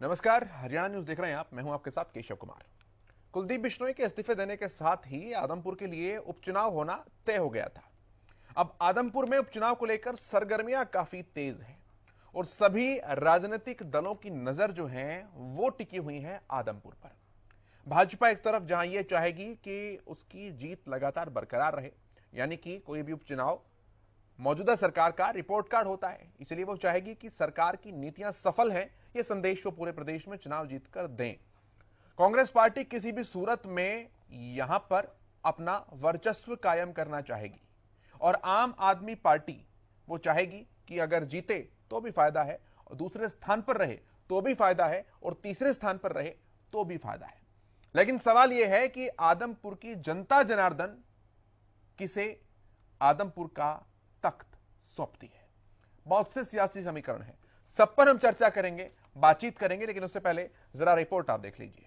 नमस्कार, हरियाणा न्यूज देख रहे हैं आप। मैं हूं आपके साथ केशव कुमार। कुलदीप बिश्नोई के इस्तीफे देने के साथ ही आदमपुर के लिए उपचुनाव होना तय हो गया था। अब आदमपुर में उपचुनाव को लेकर सरगर्मियां काफी तेज हैं और सभी राजनीतिक दलों की नजर जो है वो टिकी हुई है आदमपुर पर। भाजपा एक तरफ जहां यह चाहेगी कि उसकी जीत लगातार बरकरार रहे, यानी कि कोई भी उपचुनाव मौजूदा सरकार का रिपोर्ट कार्ड होता है, इसलिए वो चाहेगी कि सरकार की नीतियां सफल हैं, ये संदेश वो पूरे प्रदेश में चुनाव जीतकर दें। कांग्रेस पार्टी किसी भी सूरत में यहां पर अपना वर्चस्व कायम करना चाहेगी और आम आदमी पार्टी वो चाहेगी कि अगर जीते तो भी फायदा है और दूसरे स्थान पर रहे तो भी फायदा है और तीसरे स्थान पर रहे तो भी फायदा है। लेकिन सवाल यह है कि आदमपुर की जनता जनार्दन किसे आदमपुर का तख्त सौंपती है। बहुत से सियासी समीकरण हैं, सब पर हम चर्चा करेंगे, बातचीत करेंगे, लेकिन उससे पहले जरा रिपोर्ट आप देख लीजिए।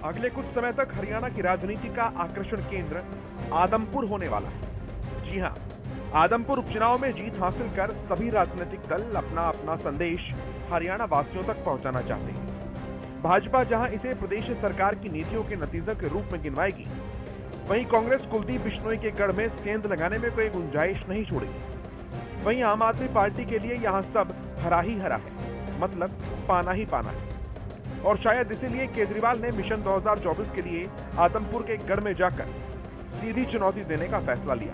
अगले कुछ समय तक हरियाणा की राजनीति का आकर्षण केंद्र आदमपुर होने वाला है। जी हां, आदमपुर उपचुनाव में जीत हासिल कर सभी राजनीतिक दल अपना अपना संदेश हरियाणा वासियों तक पहुंचाना चाहते हैं। भाजपा जहां इसे प्रदेश सरकार की नीतियों के नतीजों के रूप में गिनवाएगी, वहीं कांग्रेस कुलदीप बिश्नोई के गढ़ में सेंध लगाने में कोई गुंजाइश नहीं छोड़ेगी। वहीं आम आदमी पार्टी के लिए यहां सब हरा ही हरा है, मतलब पाना ही पाना है। और शायद इसीलिए केजरीवाल ने मिशन 2024 के लिए आदमपुर के गढ़ में जाकर सीधी चुनौती देने का फैसला लिया।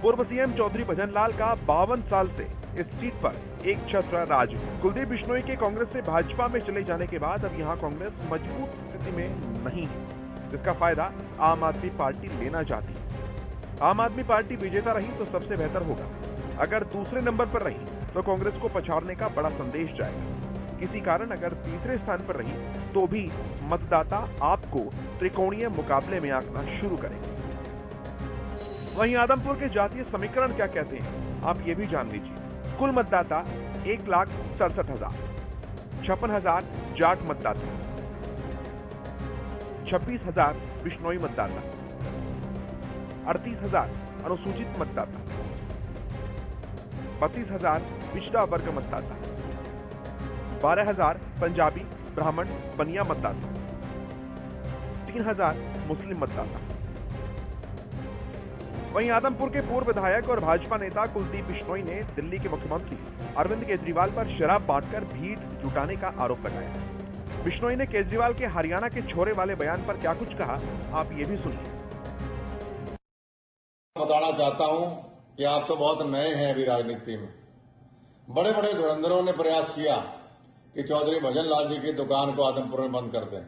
पूर्व सीएम चौधरी भजनलाल का 52 साल से इस सीट पर एक छत्र राज है। कुलदीप बिश्नोई के कांग्रेस से भाजपा में चले जाने के बाद अब यहां कांग्रेस मजबूत स्थिति में नहीं है, जिसका फायदा आम आदमी पार्टी लेना चाहती है। आम आदमी पार्टी विजेता रही तो सबसे बेहतर होगा, अगर दूसरे नंबर पर रही तो कांग्रेस को पछाड़ने का बड़ा संदेश जाएगा। किसी कारण अगर तीसरे स्थान पर रही तो भी मतदाता आपको त्रिकोणीय मुकाबले में आंकना शुरू करेंगे। वहीं आदमपुर के जातीय समीकरण क्या कहते हैं, आप ये भी जान लीजिए। कुल मतदाता 1,67,000, 56,000 जाट मतदाता, 26,000 बिश्नोई मतदाता, 38,000 अनुसूचित मतदाता, 32,000 पिछड़ा वर्ग मतदाता, 12,000 पंजाबी ब्राह्मण बनिया मतदाता, 3,000 मुस्लिम मतदाता। वहीं आदमपुर के पूर्व विधायक और भाजपा नेता कुलदीप बिश्नोई ने दिल्ली के मुख्यमंत्री अरविंद केजरीवाल पर शराब बांटकर भीड़ जुटाने का आरोप लगाया। बिश्नोई ने केजरीवाल के हरियाणा के छोरे वाले बयान पर क्या कुछ कहा, आप ये भी सुनिए। बताना चाहता हूं कि आप तो बहुत नए हैं अभी राजनीति में। बड़े बड़े धुरंधरों ने प्रयास किया कि चौधरी भजनलाल जी की दुकान को आदमपुर में बंद कर दें,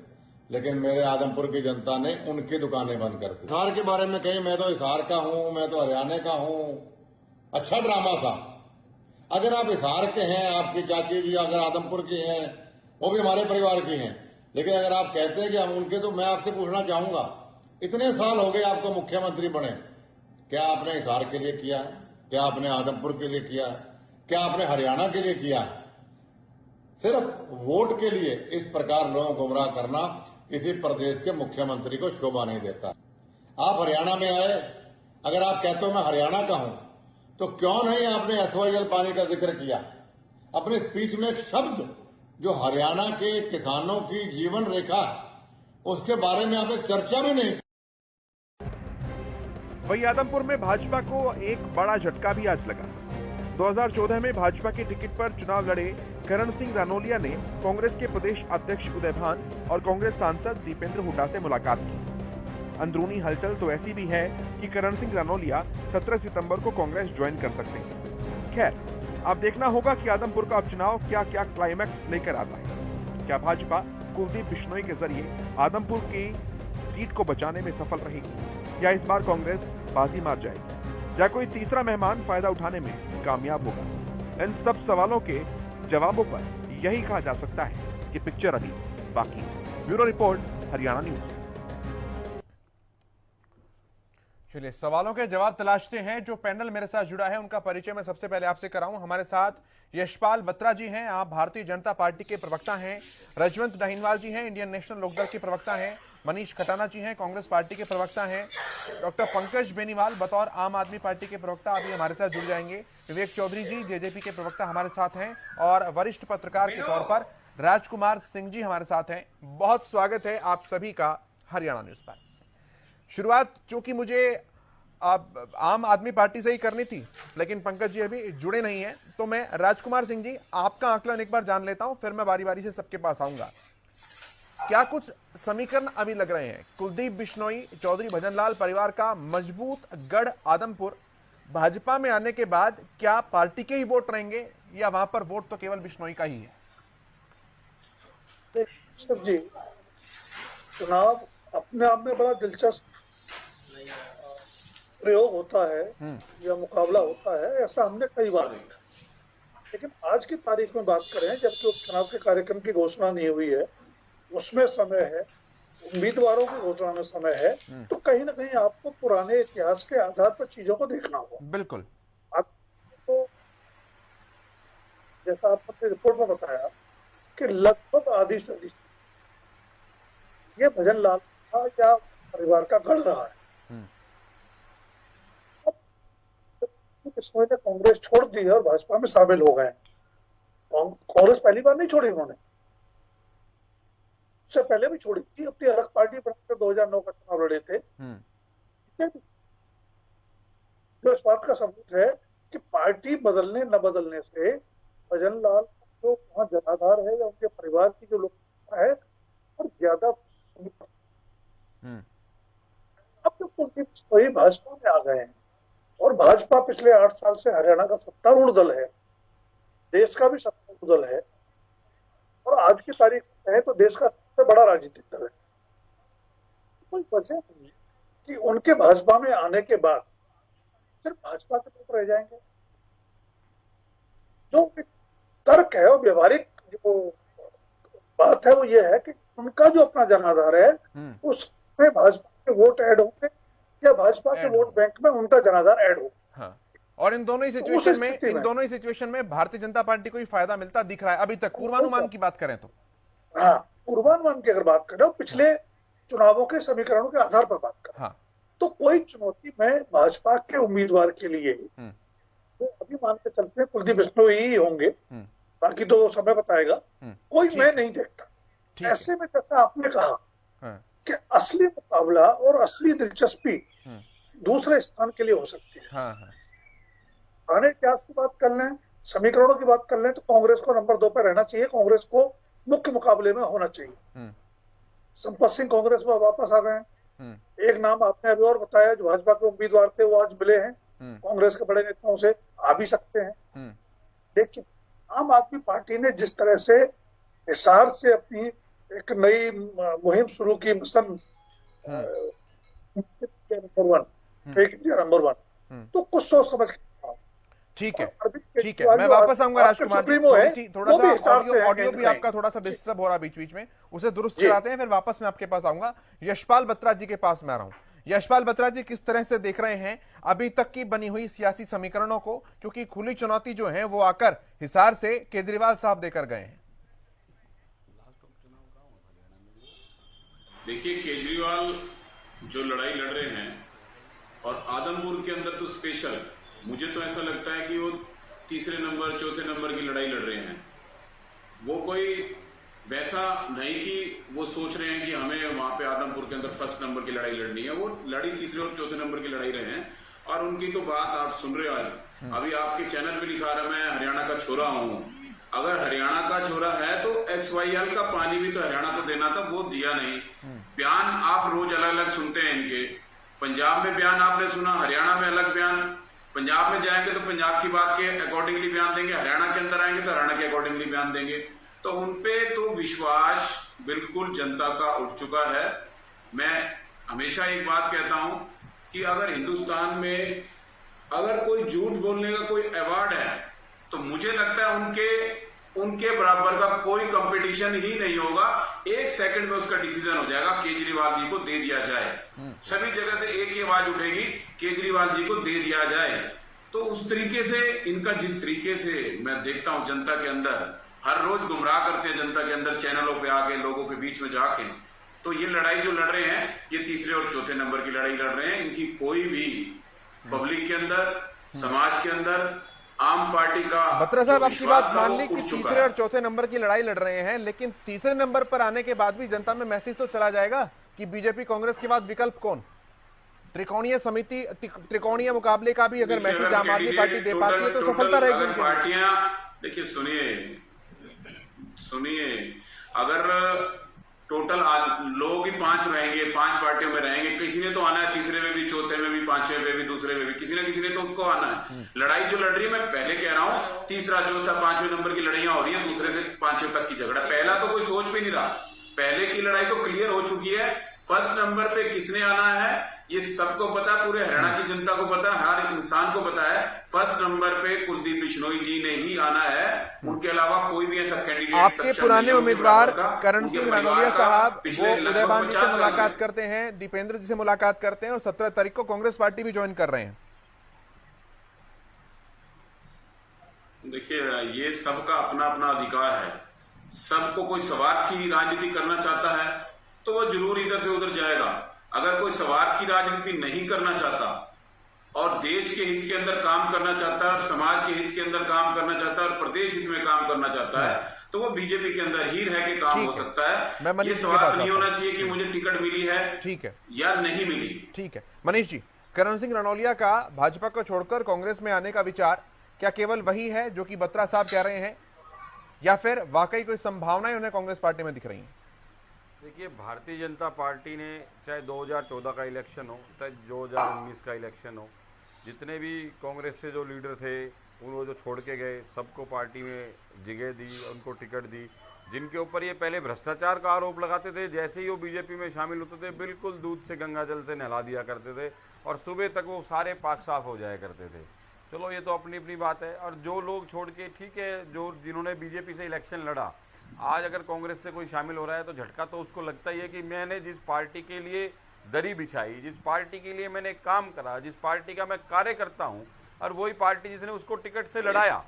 लेकिन मेरे आदमपुर की जनता ने उनकी दुकानें बंद कर दी। हिसार के बारे में कहीं मैं तो हिसार का हूं, मैं तो हरियाणा का हूं, अच्छा ड्रामा था। अगर आप हिसार के हैं, आपकी चाची जी अगर आदमपुर की हैं, वो भी हमारे परिवार की हैं, लेकिन अगर आप कहते हैं कि हम उनके, तो मैं आपसे पूछना चाहूंगा, इतने साल हो गए आपको मुख्यमंत्री बने, क्या आपने हिसार के लिए किया है? क्या आपने आदमपुर के लिए किया है? क्या आपने हरियाणा के लिए किया है? सिर्फ वोट के लिए इस प्रकार लोगों को गुमराह करना किसी प्रदेश के मुख्यमंत्री को शोभा नहीं देता। आप हरियाणा में आए, अगर आप कहते हो मैं हरियाणा का हूं, तो क्यों नहीं आपने एसवाईएल पानी का जिक्र किया? अपने स्पीच में एक शब्द जो हरियाणा के किसानों की जीवन रेखा, उसके बारे में आपने चर्चा भी नहीं। वहीं आदमपुर में भाजपा को एक बड़ा झटका भी आज लगा। 2014 में भाजपा के टिकट पर चुनाव लड़े करण सिंह रानौलिया ने कांग्रेस के प्रदेश अध्यक्ष उदय भान और कांग्रेस सांसद दीपेंद्र हुड्डा से मुलाकात की। अंदरूनी हलचल तो ऐसी भी है कि करण सिंह रानौलिया 17 सितंबर को कांग्रेस ज्वाइन कर सकते हैं। खैर, अब देखना होगा कि आदमपुर का उपचुनाव क्या क्या क्लाइमैक्स लेकर आता है। क्या भाजपा कुलदीप बिश्नोई के जरिए आदमपुर की सीट को बचाने में सफल रहेगी, या इस बार कांग्रेस बाजी मार जाएगी, या कोई तीसरा मेहमान फायदा उठाने में कामयाब होगा? इन सब सवालों के जवाबों पर यही कहा जा सकता है कि पिक्चर अभी बाकी है। Bureau report, Haryana news. चलिए सवालों के जवाब तलाशते हैं। जो पैनल मेरे साथ जुड़ा है उनका परिचय मैं सबसे पहले आपसे कराऊं। हमारे साथ यशपाल बत्रा जी हैं, आप भारतीय जनता पार्टी के प्रवक्ता हैं। रजवंत नाहिनवाल जी हैं, इंडियन नेशनल लोकदल के प्रवक्ता हैं। मनीष खटाना जी हैं, कांग्रेस पार्टी के प्रवक्ता हैं। डॉक्टर पंकज बेनीवाल बतौर आम आदमी पार्टी के प्रवक्ता अभी हमारे साथ जुड़ जाएंगे। विवेक चौधरी जी जेजेपी के प्रवक्ता हमारे साथ हैं और वरिष्ठ पत्रकार के तौर पर राजकुमार सिंह जी हमारे साथ हैं। बहुत स्वागत है आप सभी का हरियाणा न्यूज पर। शुरुआत चूंकि मुझे आम आदमी पार्टी से ही करनी थी, लेकिन पंकज जी अभी जुड़े नहीं हैं, तो मैं राजकुमार सिंह जी आपका आकलन एक बार जान लेता हूं, फिर मैं बारी बारी से सबके पास आऊंगा। क्या कुछ समीकरण अभी लग रहे हैं? कुलदीप बिश्नोई, चौधरी भजनलाल परिवार का मजबूत गढ़ आदमपुर भाजपा में आने के बाद क्या पार्टी के ही वोट रहेंगे या वहां पर वोट तो केवल बिश्नोई का ही है? जी, चुनाव अपने आप में बड़ा दिलचस्प प्रयोग होता है या मुकाबला होता है, ऐसा हमने कई बार देखा। लेकिन आज की तारीख में बात करें, जबकि उपचुनाव के कार्यक्रम की घोषणा नहीं हुई है, उसमें समय है, उम्मीदवारों की घोषणा में समय है, तो कहीं ना कहीं आपको पुराने इतिहास के आधार पर चीजों को देखना होगा। बिल्कुल। आपको जैसा आपने रिपोर्ट में बताया कि लगभग आधी सदी ये भजनलाल का या परिवार का गढ़ रहा है। इसमें कांग्रेस छोड़ दी है और भाजपा में शामिल हो गए। कांग्रेस पहली बार नहीं छोड़ी उन्होंने, उससे पहले भी छोड़ी थी, अपनी अलग पार्टी बनाकर 2009 का चुनाव लड़े थे। जो इस बात का सबूत है कि पार्टी बदलने न बदलने से भजनलाल जो वहां जनाधार है या उनके परिवार की जो लोकप्रियता है और ज्यादा। अब तो कुलदीप बिश्नोई भाजपा में आ गए हैं और भाजपा पिछले 8 साल से हरियाणा का सत्तारूढ़ दल है, देश का भी सत्तारूढ़ दल है और आज की तारीख में है तो देश का सबसे बड़ा राजनीतिक दल है। कोई वजह नहीं कि उनके भाजपा में आने के बाद सिर्फ भाजपा के लोग रह जाएंगे। जो तर्क है और व्यवहारिक जो बात है वो ये है कि उनका जो अपना जनाधार है उसमें भाजपा के वोट ऐड होंगे या भाजपा के वोट बैंक में उनका जनाधार ऐड हो। हाँ। और इन दोनों ही सिचुएशन में भारतीय जनता पार्टी को ही फायदा मिलता दिख रहा है अभी तक, पूर्वानुमान की बात करें तो। हाँ, पूर्वानुमान की अगर बात करें, पिछले चुनावों के समीकरणों के आधार पर बात करें, हाँ, तो कोई चुनौती में भाजपा के उम्मीदवार के लिए ही तो अभी मान के चलते हैं कुलदीप बिश्नोई ही होंगे, बाकी तो समय बताएगा। कोई मैं नहीं देखता। ऐसे में जैसा आपने कहा कि असली मुकाबला और असली दिलचस्पी दूसरे स्थान के लिए हो सकती है। पुराने इतिहास की बात कर लें, समीकरणों की बात कर लें, तो कांग्रेस को नंबर 2 पर रहना चाहिए, कांग्रेस को मुख्य मुकाबले में होना चाहिए। संपत सिंह कांग्रेस में वापस आ गए। एक नाम आपने अभी और बताया जो भाजपा के उम्मीदवार थे वो आज मिले हैं, कांग्रेस के बड़े नेताओं से आ भी सकते हैं। लेकिन आम आदमी पार्टी ने जिस तरह से हिसार से अपनी एक नई मुहिम शुरू की, मिशन नंबर 1, तो कुछ सोच समझ के। ठीक है, मैं वापस आऊंगा राजकुमार जी। थोड़ा सा ऑडियो भी आपका थोड़ा सा डिस्टर्ब हो रहा है बीच बीच में, उसे दुरुस्त कराते हैं, फिर वापस मैं आपके पास आऊंगा। यशपाल बत्रा जी के पास मैं आ रहा हूं। यशपाल बत्रा जी, किस तरह से देख रहे हैं अभी तक की बनी हुई सियासी समीकरणों को, क्योंकि खुली चुनौती जो है वो आकर हिसार से केजरीवाल साहब देकर गए हैं। देखिए, केजरीवाल जो लड़ाई लड़ रहे हैं और आदमपुर के अंदर तो स्पेशल, मुझे तो ऐसा लगता है कि वो तीसरे नंबर चौथे नंबर की लड़ाई लड़ रहे हैं। वो कोई वैसा नहीं कि वो सोच रहे हैं कि हमें वहां पे आदमपुर के अंदर फर्स्ट नंबर की लड़ाई लड़नी है। वो लड़ी तीसरे और चौथे नंबर की लड़ाई रहे हैं और उनकी तो बात आप सुन रहे हो। अभी आपके चैनल पे लिखा रहा मैं हरियाणा का छोरा हूं। अगर हरियाणा का छोरा है तो SYL का पानी भी तो हरियाणा को देना था, वो दिया नहीं। बयान आप रोज अलग अलग सुनते हैं इनके। पंजाब में बयान आपने सुना, हरियाणा में अलग बयान। पंजाब में जाएंगे तो पंजाब की बात के अकॉर्डिंगली बयान देंगे, हरियाणा के अंदर आएंगे तो हरियाणा के अकॉर्डिंगली बयान देंगे। तो उनपे तो विश्वास बिल्कुल जनता का उठ चुका है। मैं हमेशा एक बात कहता हूं कि अगर हिंदुस्तान में अगर कोई झूठ बोलने का कोई अवार्ड है तो मुझे लगता है उनके उनके बराबर का कोई कंपटीशन ही नहीं होगा। 1 सेकंड में उसका डिसीजन हो जाएगा, केजरीवाल जी को दे दिया जाए। सभी जगह से एक ही आवाज उठेगी, केजरीवाल जी को दे दिया जाए। तो उस तरीके से इनका, जिस तरीके से मैं देखता हूं जनता के अंदर, हर रोज गुमराह करते हैं जनता के अंदर चैनलों पे आके, लोगों के बीच में जाके, तो ये लड़ाई जो लड़ रहे हैं, ये तीसरे और चौथे नंबर की लड़ाई लड़ रहे हैं। इनकी कोई भी पब्लिक के अंदर, समाज के अंदर, आम पार्टी का बत्रा साहब आपकी बात मान ली कि तीसरे और चौथे नंबर की लड़ाई लड़ रहे हैं, लेकिन तीसरे नंबर पर आने के बाद भी जनता में मैसेज तो चला जाएगा कि बीजेपी कांग्रेस के बाद विकल्प कौन। त्रिकोणीय समिति, त्रिकोणीय मुकाबले का भी अगर मैसेज आम आदमी पार्टी दे पाती है तो सफलता रहेगी उनकी। पार्टियां देखिए, सुनिए, अगर टोटल लोग ही 5 रहेंगे, 5 पार्टियों में रहेंगे, किसी ने तो आना है तीसरे में भी, चौथे में भी, 5वें में भी, दूसरे में भी, किसी ना किसी ने तो उसको आना है। लड़ाई जो लड़ रही है, मैं पहले कह रहा हूं, तीसरा, चौथा, 5वें नंबर की लड़ाइयां हो रही हैं, दूसरे से 5वें तक की झगड़ा। पहला तो कोई सोच भी नहीं रहा, पहले की लड़ाई तो क्लियर हो चुकी है। फर्स्ट नंबर पे किसने आना है ये सबको पता, पूरे हरियाणा की जनता को पता, हर इंसान को पता है। फर्स्ट नंबर पे कुलदीप बिश्नोई जी ने ही आना है, उनके अलावा कोई भी ऐसा कैंडिडेट। आपके पुराने उम्मीदवार करण सिंह रनौलिया साहब वो उदयभान जी से मुलाकात करते हैं, दीपेंद्र जी से मुलाकात करते हैं और 17 तारीख को कांग्रेस पार्टी भी ज्वाइन कर रहे हैं। देखिए, ये सबका अपना अपना अधिकार है। सबको कोई स्वार्थ की राजनीति करना चाहता है तो वो जरूर इधर से उधर जाएगा। अगर कोई स्वार्थ की राजनीति नहीं करना चाहता और देश के हित के अंदर काम करना चाहता है और समाज के हित के अंदर काम करना चाहता है और प्रदेश हित में काम करना चाहता है तो वो बीजेपी के अंदर ही रह के काम हो सकता है। ये स्वार्थ नहीं होना चाहिए कि मुझे टिकट मिली है, ठीक है, या नहीं मिली। ठीक है मनीष जी, करण सिंह रनौलिया का भाजपा को छोड़कर कांग्रेस में आने का विचार क्या केवल वही है जो कि बत्रा साहब कह रहे हैं, या फिर वाकई कोई संभावनाएं उन्हें कांग्रेस पार्टी में दिख रही हैं? देखिए, भारतीय जनता पार्टी ने चाहे 2014 का इलेक्शन हो, चाहे 2019 का इलेक्शन हो, जितने भी कांग्रेस से जो लीडर थे उनको जो छोड़ के गए, सबको पार्टी में जगह दी, उनको टिकट दी। जिनके ऊपर ये पहले भ्रष्टाचार का आरोप लगाते थे, जैसे ही वो बीजेपी में शामिल होते थे बिल्कुल दूध से गंगा जल से नहला दिया करते थे और सुबह तक वो सारे पाक साफ हो जाया करते थे। चलो, ये तो अपनी अपनी बात है। और जो लोग छोड़ के, ठीक है, जो जिन्होंने बीजेपी से इलेक्शन लड़ा, आज अगर कांग्रेस से कोई शामिल हो रहा है तो झटका तो उसको लगता ही है कि मैंने जिस पार्टी के लिए दरी बिछाई, जिस पार्टी के लिए मैंने काम करा, जिस पार्टी का मैं कार्य करता हूं, और वही पार्टी जिसने उसको टिकट से लड़ाया,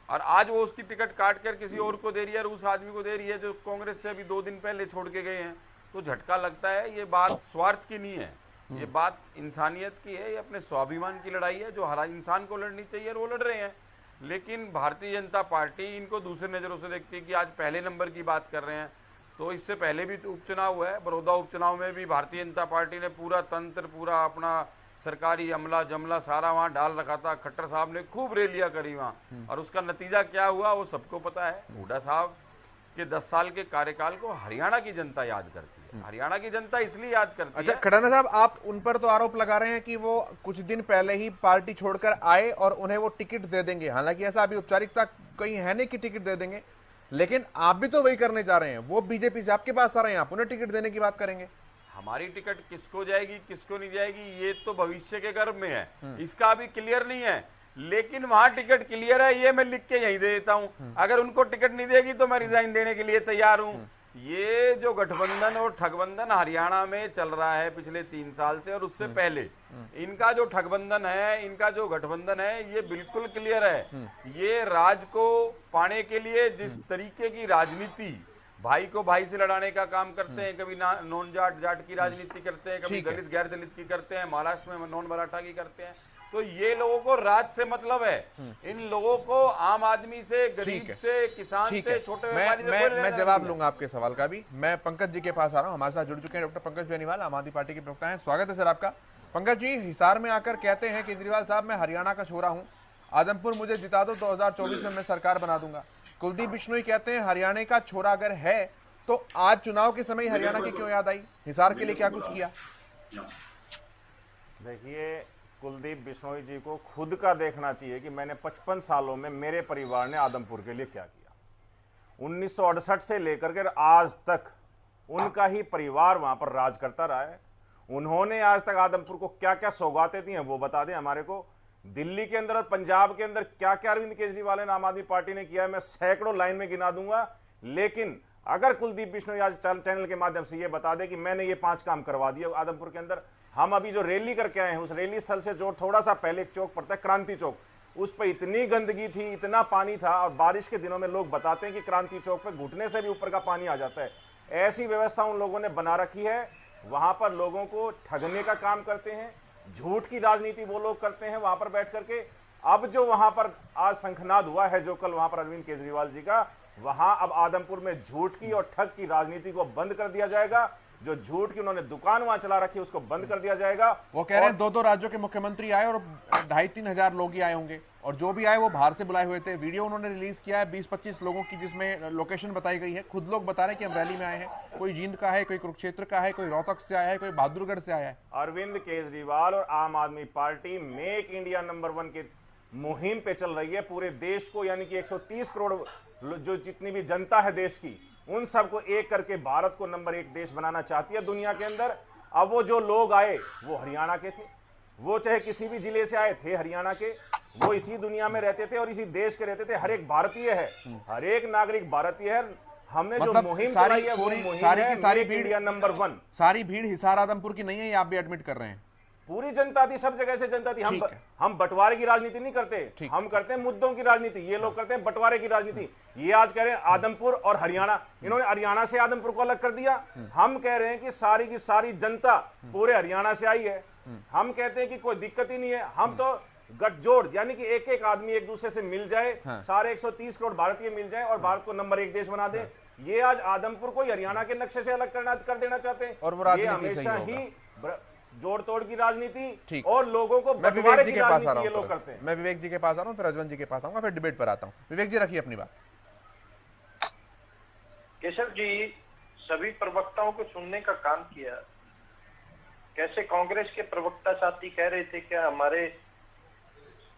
और आज वो उसकी टिकट काट कर किसी और को दे रही है और उस आदमी को दे रही है जो कांग्रेस से अभी 2 दिन पहले छोड़ के गए हैं, तो झटका लगता है। ये बात स्वार्थ की नहीं है, ये बात इंसानियत की है, ये अपने स्वाभिमान की लड़ाई है जो हर इंसान को लड़नी चाहिए और वो लड़ रहे हैं। लेकिन भारतीय जनता पार्टी इनको दूसरे नज़रों से देखती है कि आज पहले नंबर की बात कर रहे हैं। तो इससे पहले भी उपचुनाव हुआ है, बड़ौदा उपचुनाव में भी भारतीय जनता पार्टी ने पूरा तंत्र, पूरा अपना सरकारी अमला जमला सारा वहाँ डाल रखा था। खट्टर साहब ने खूब रैलियां करी वहाँ, और उसका नतीजा क्या हुआ वो सबको पता है। हुड्डा साहब के 10 साल के कार्यकाल को हरियाणा की जनता याद करती है, हरियाणा की जनता इसलिए याद करती है। अच्छा खड़ाना साहब, आप उन पर तो आरोप लगा रहे हैं कि वो कुछ दिन पहले ही पार्टी छोड़कर आए और उन्हें वो टिकट दे देंगे। हालांकि ऐसा अभी औपचारिकता कहीं है नहीं कि टिकट दे देंगे, लेकिन आप भी तो वही करने जा रहे हैं। वो बीजेपी से आपके पास आ रहे हैं, आप उन्हें टिकट देने की बात करेंगे। हमारी टिकट किसको जाएगी किसको नहीं जाएगी ये तो भविष्य के गर्भ में है, इसका अभी क्लियर नहीं है। लेकिन वहां टिकट क्लियर है, ये मैं लिख के यहीं दे देता हूं। अगर उनको टिकट नहीं देगी तो मैं रिजाइन देने के लिए तैयार हूं। ये जो गठबंधन और ठगबंधन हरियाणा में चल रहा है पिछले 3 साल से और उससे पहले, इनका जो ठगबंधन है, इनका जो गठबंधन है, ये बिल्कुल क्लियर है। ये राज को पाने के लिए जिस तरीके की राजनीति, भाई को भाई से लड़ाने का काम करते हैं, कभी नॉन जाट की राजनीति करते हैं, कभी दलित गैर दलित की करते हैं, महाराष्ट्र में नॉन मराठा की करते हैं। तो ये लोगों को राज से मतलब है, इन लोगों को आम आदमी से, गरीब से, किसान से, छोटे व्यापारी से। मैं जवाब लूंगा आपके सवाल का भी। मैं पंकज जी के पास आ रहा हूं, हमारे साथ जुड़ चुके हैं डॉक्टर पंकज बेनीवाल, आम आदमी पार्टी के प्रवक्ता हैं। स्वागत है सर आपका। पंकज जी, हिसार में आकर कहते हैं केजरीवाल साहब मैं हरियाणा का छोरा हूं, आदमपुर मुझे जिता दो, 2024 में मैं सरकार बना दूंगा। कुलदीप बिश्नोई कहते हैं हरियाणा का छोरा अगर है तो आज चुनाव के समय हरियाणा की क्यों याद आई, हिसार के लिए क्या कुछ किया? देखिए, कुलदीप बिश्नोई जी को खुद का देखना चाहिए कि मैंने 55 सालों में मेरे परिवार ने आदमपुर के लिए क्या किया। 1968 से लेकर के आज तक उनका ही परिवार वहां पर राज करता रहा है। उन्होंने आज तक आदमपुर को क्या क्या सौगातें दी हैं वो बता दें हमारे को। दिल्ली के अंदर और पंजाब के अंदर क्या क्या अरविंद केजरीवाल ने आम आदमी पार्टी ने किया है, मैं सैकड़ों लाइन में गिना दूंगा। लेकिन अगर कुलदीप बिश्नोई आज चैनल के माध्यम से ये बता दे कि मैंने ये 5 काम करवा दिए आदमपुर के अंदर। हम अभी जो रैली करके आए हैं, उस रैली स्थल से जो थोड़ा सा पहले एक चौक पड़ता है क्रांति चौक, उस पर इतनी गंदगी थी, इतना पानी था, और बारिश के दिनों में लोग बताते हैं कि क्रांति चौक पे घुटने से भी ऊपर का पानी आ जाता है। ऐसी व्यवस्था उन लोगों ने बना रखी है। वहां पर लोगों को ठगने का काम करते हैं, झूठ की राजनीति वो लोग करते हैं वहां पर बैठ करके। अब जो वहां पर आज शंखनाद हुआ है, जो कल वहां पर अरविंद केजरीवाल जी का, वहां अब आदमपुर में झूठ की और ठग की राजनीति को बंद कर दिया जाएगा। जो झूठ की उन्होंने दुकान वहां चला रखी है उसको बंद कर दिया जाएगा। वो कह रहे हैं 2-2 राज्यों के मुख्यमंत्री आए और 2,500-3 हजार लोग ही आए होंगे, और जो भी आए वो बाहर से बुलाए हुए थे। वीडियो उन्होंने रिलीज किया है 20-25 लोगों की, जिसमें लोकेशन बताई गई है। खुद लोग बता रहे हैं कि हम रैली में आए हैं। कोई जींद का है, कोई कुरुक्षेत्र का है, कोई रोहतक से आया है, कोई बहादुरगढ़ से आया है। अरविंद केजरीवाल और आम आदमी पार्टी मेक इंडिया नंबर 1 के मुहिम पे चल रही है। पूरे देश को, यानी कि 130 करोड़ जो जितनी भी जनता है देश की, उन सबको एक करके भारत को नंबर 1 देश बनाना चाहती है दुनिया के अंदर। अब वो जो लोग आए वो हरियाणा के थे, वो चाहे किसी भी जिले से आए थे हरियाणा के, वो इसी दुनिया में रहते थे और इसी देश के रहते थे। हर एक भारतीय है, हर एक नागरिक भारतीय है। हमने जो मुहिम चलाई है वो मुहिम है मेक इंडिया नंबर 1। सारी भीड़ हिसार आदमपुर की नहीं है, ये आप भी एडमिट कर रहे हैं। पूरी जनता थी, सब जगह से जनता थी। हम बंटवारे की राजनीति नहीं करते, हम करते हैं मुद्दों की राजनीति। ये लोग करते हैं बंटवारे की राजनीति। ये आज कह रहे हैं आदमपुर और हरियाणा, इन्होंने हरियाणा से आदमपुर को अलग कर दिया। हम कह रहे हैं कि सारी की सारी जनता पूरे हरियाणा से आई है। हम कहते हैं कि कोई दिक्कत ही नहीं है। हम तो गठजोड़, यानी कि एक एक आदमी एक दूसरे से मिल जाए, सारे 130 करोड़ भारतीय मिल जाए और भारत को नंबर 1 देश बना दे। ये आज आदमपुर को हरियाणा के नक्शे से अलग कर देना चाहते हैं। और वो राजनीति हमेशा ही जोड़ तोड़ की राजनीति और लोगों को विवेक जी के पास आ रहा हूं, करते हैं। मैं विवेक जी के पास आ रहा हूं, फिर रजवंत जी के पास आऊंगा, फिर डिबेट पर आता हूं। विवेक जी रखिए अपनी बात। केशव जी, सभी प्रवक्ताओं को सुनने का काम किया। कैसे कांग्रेस के प्रवक्ता साथी कह रहे थे कि हमारे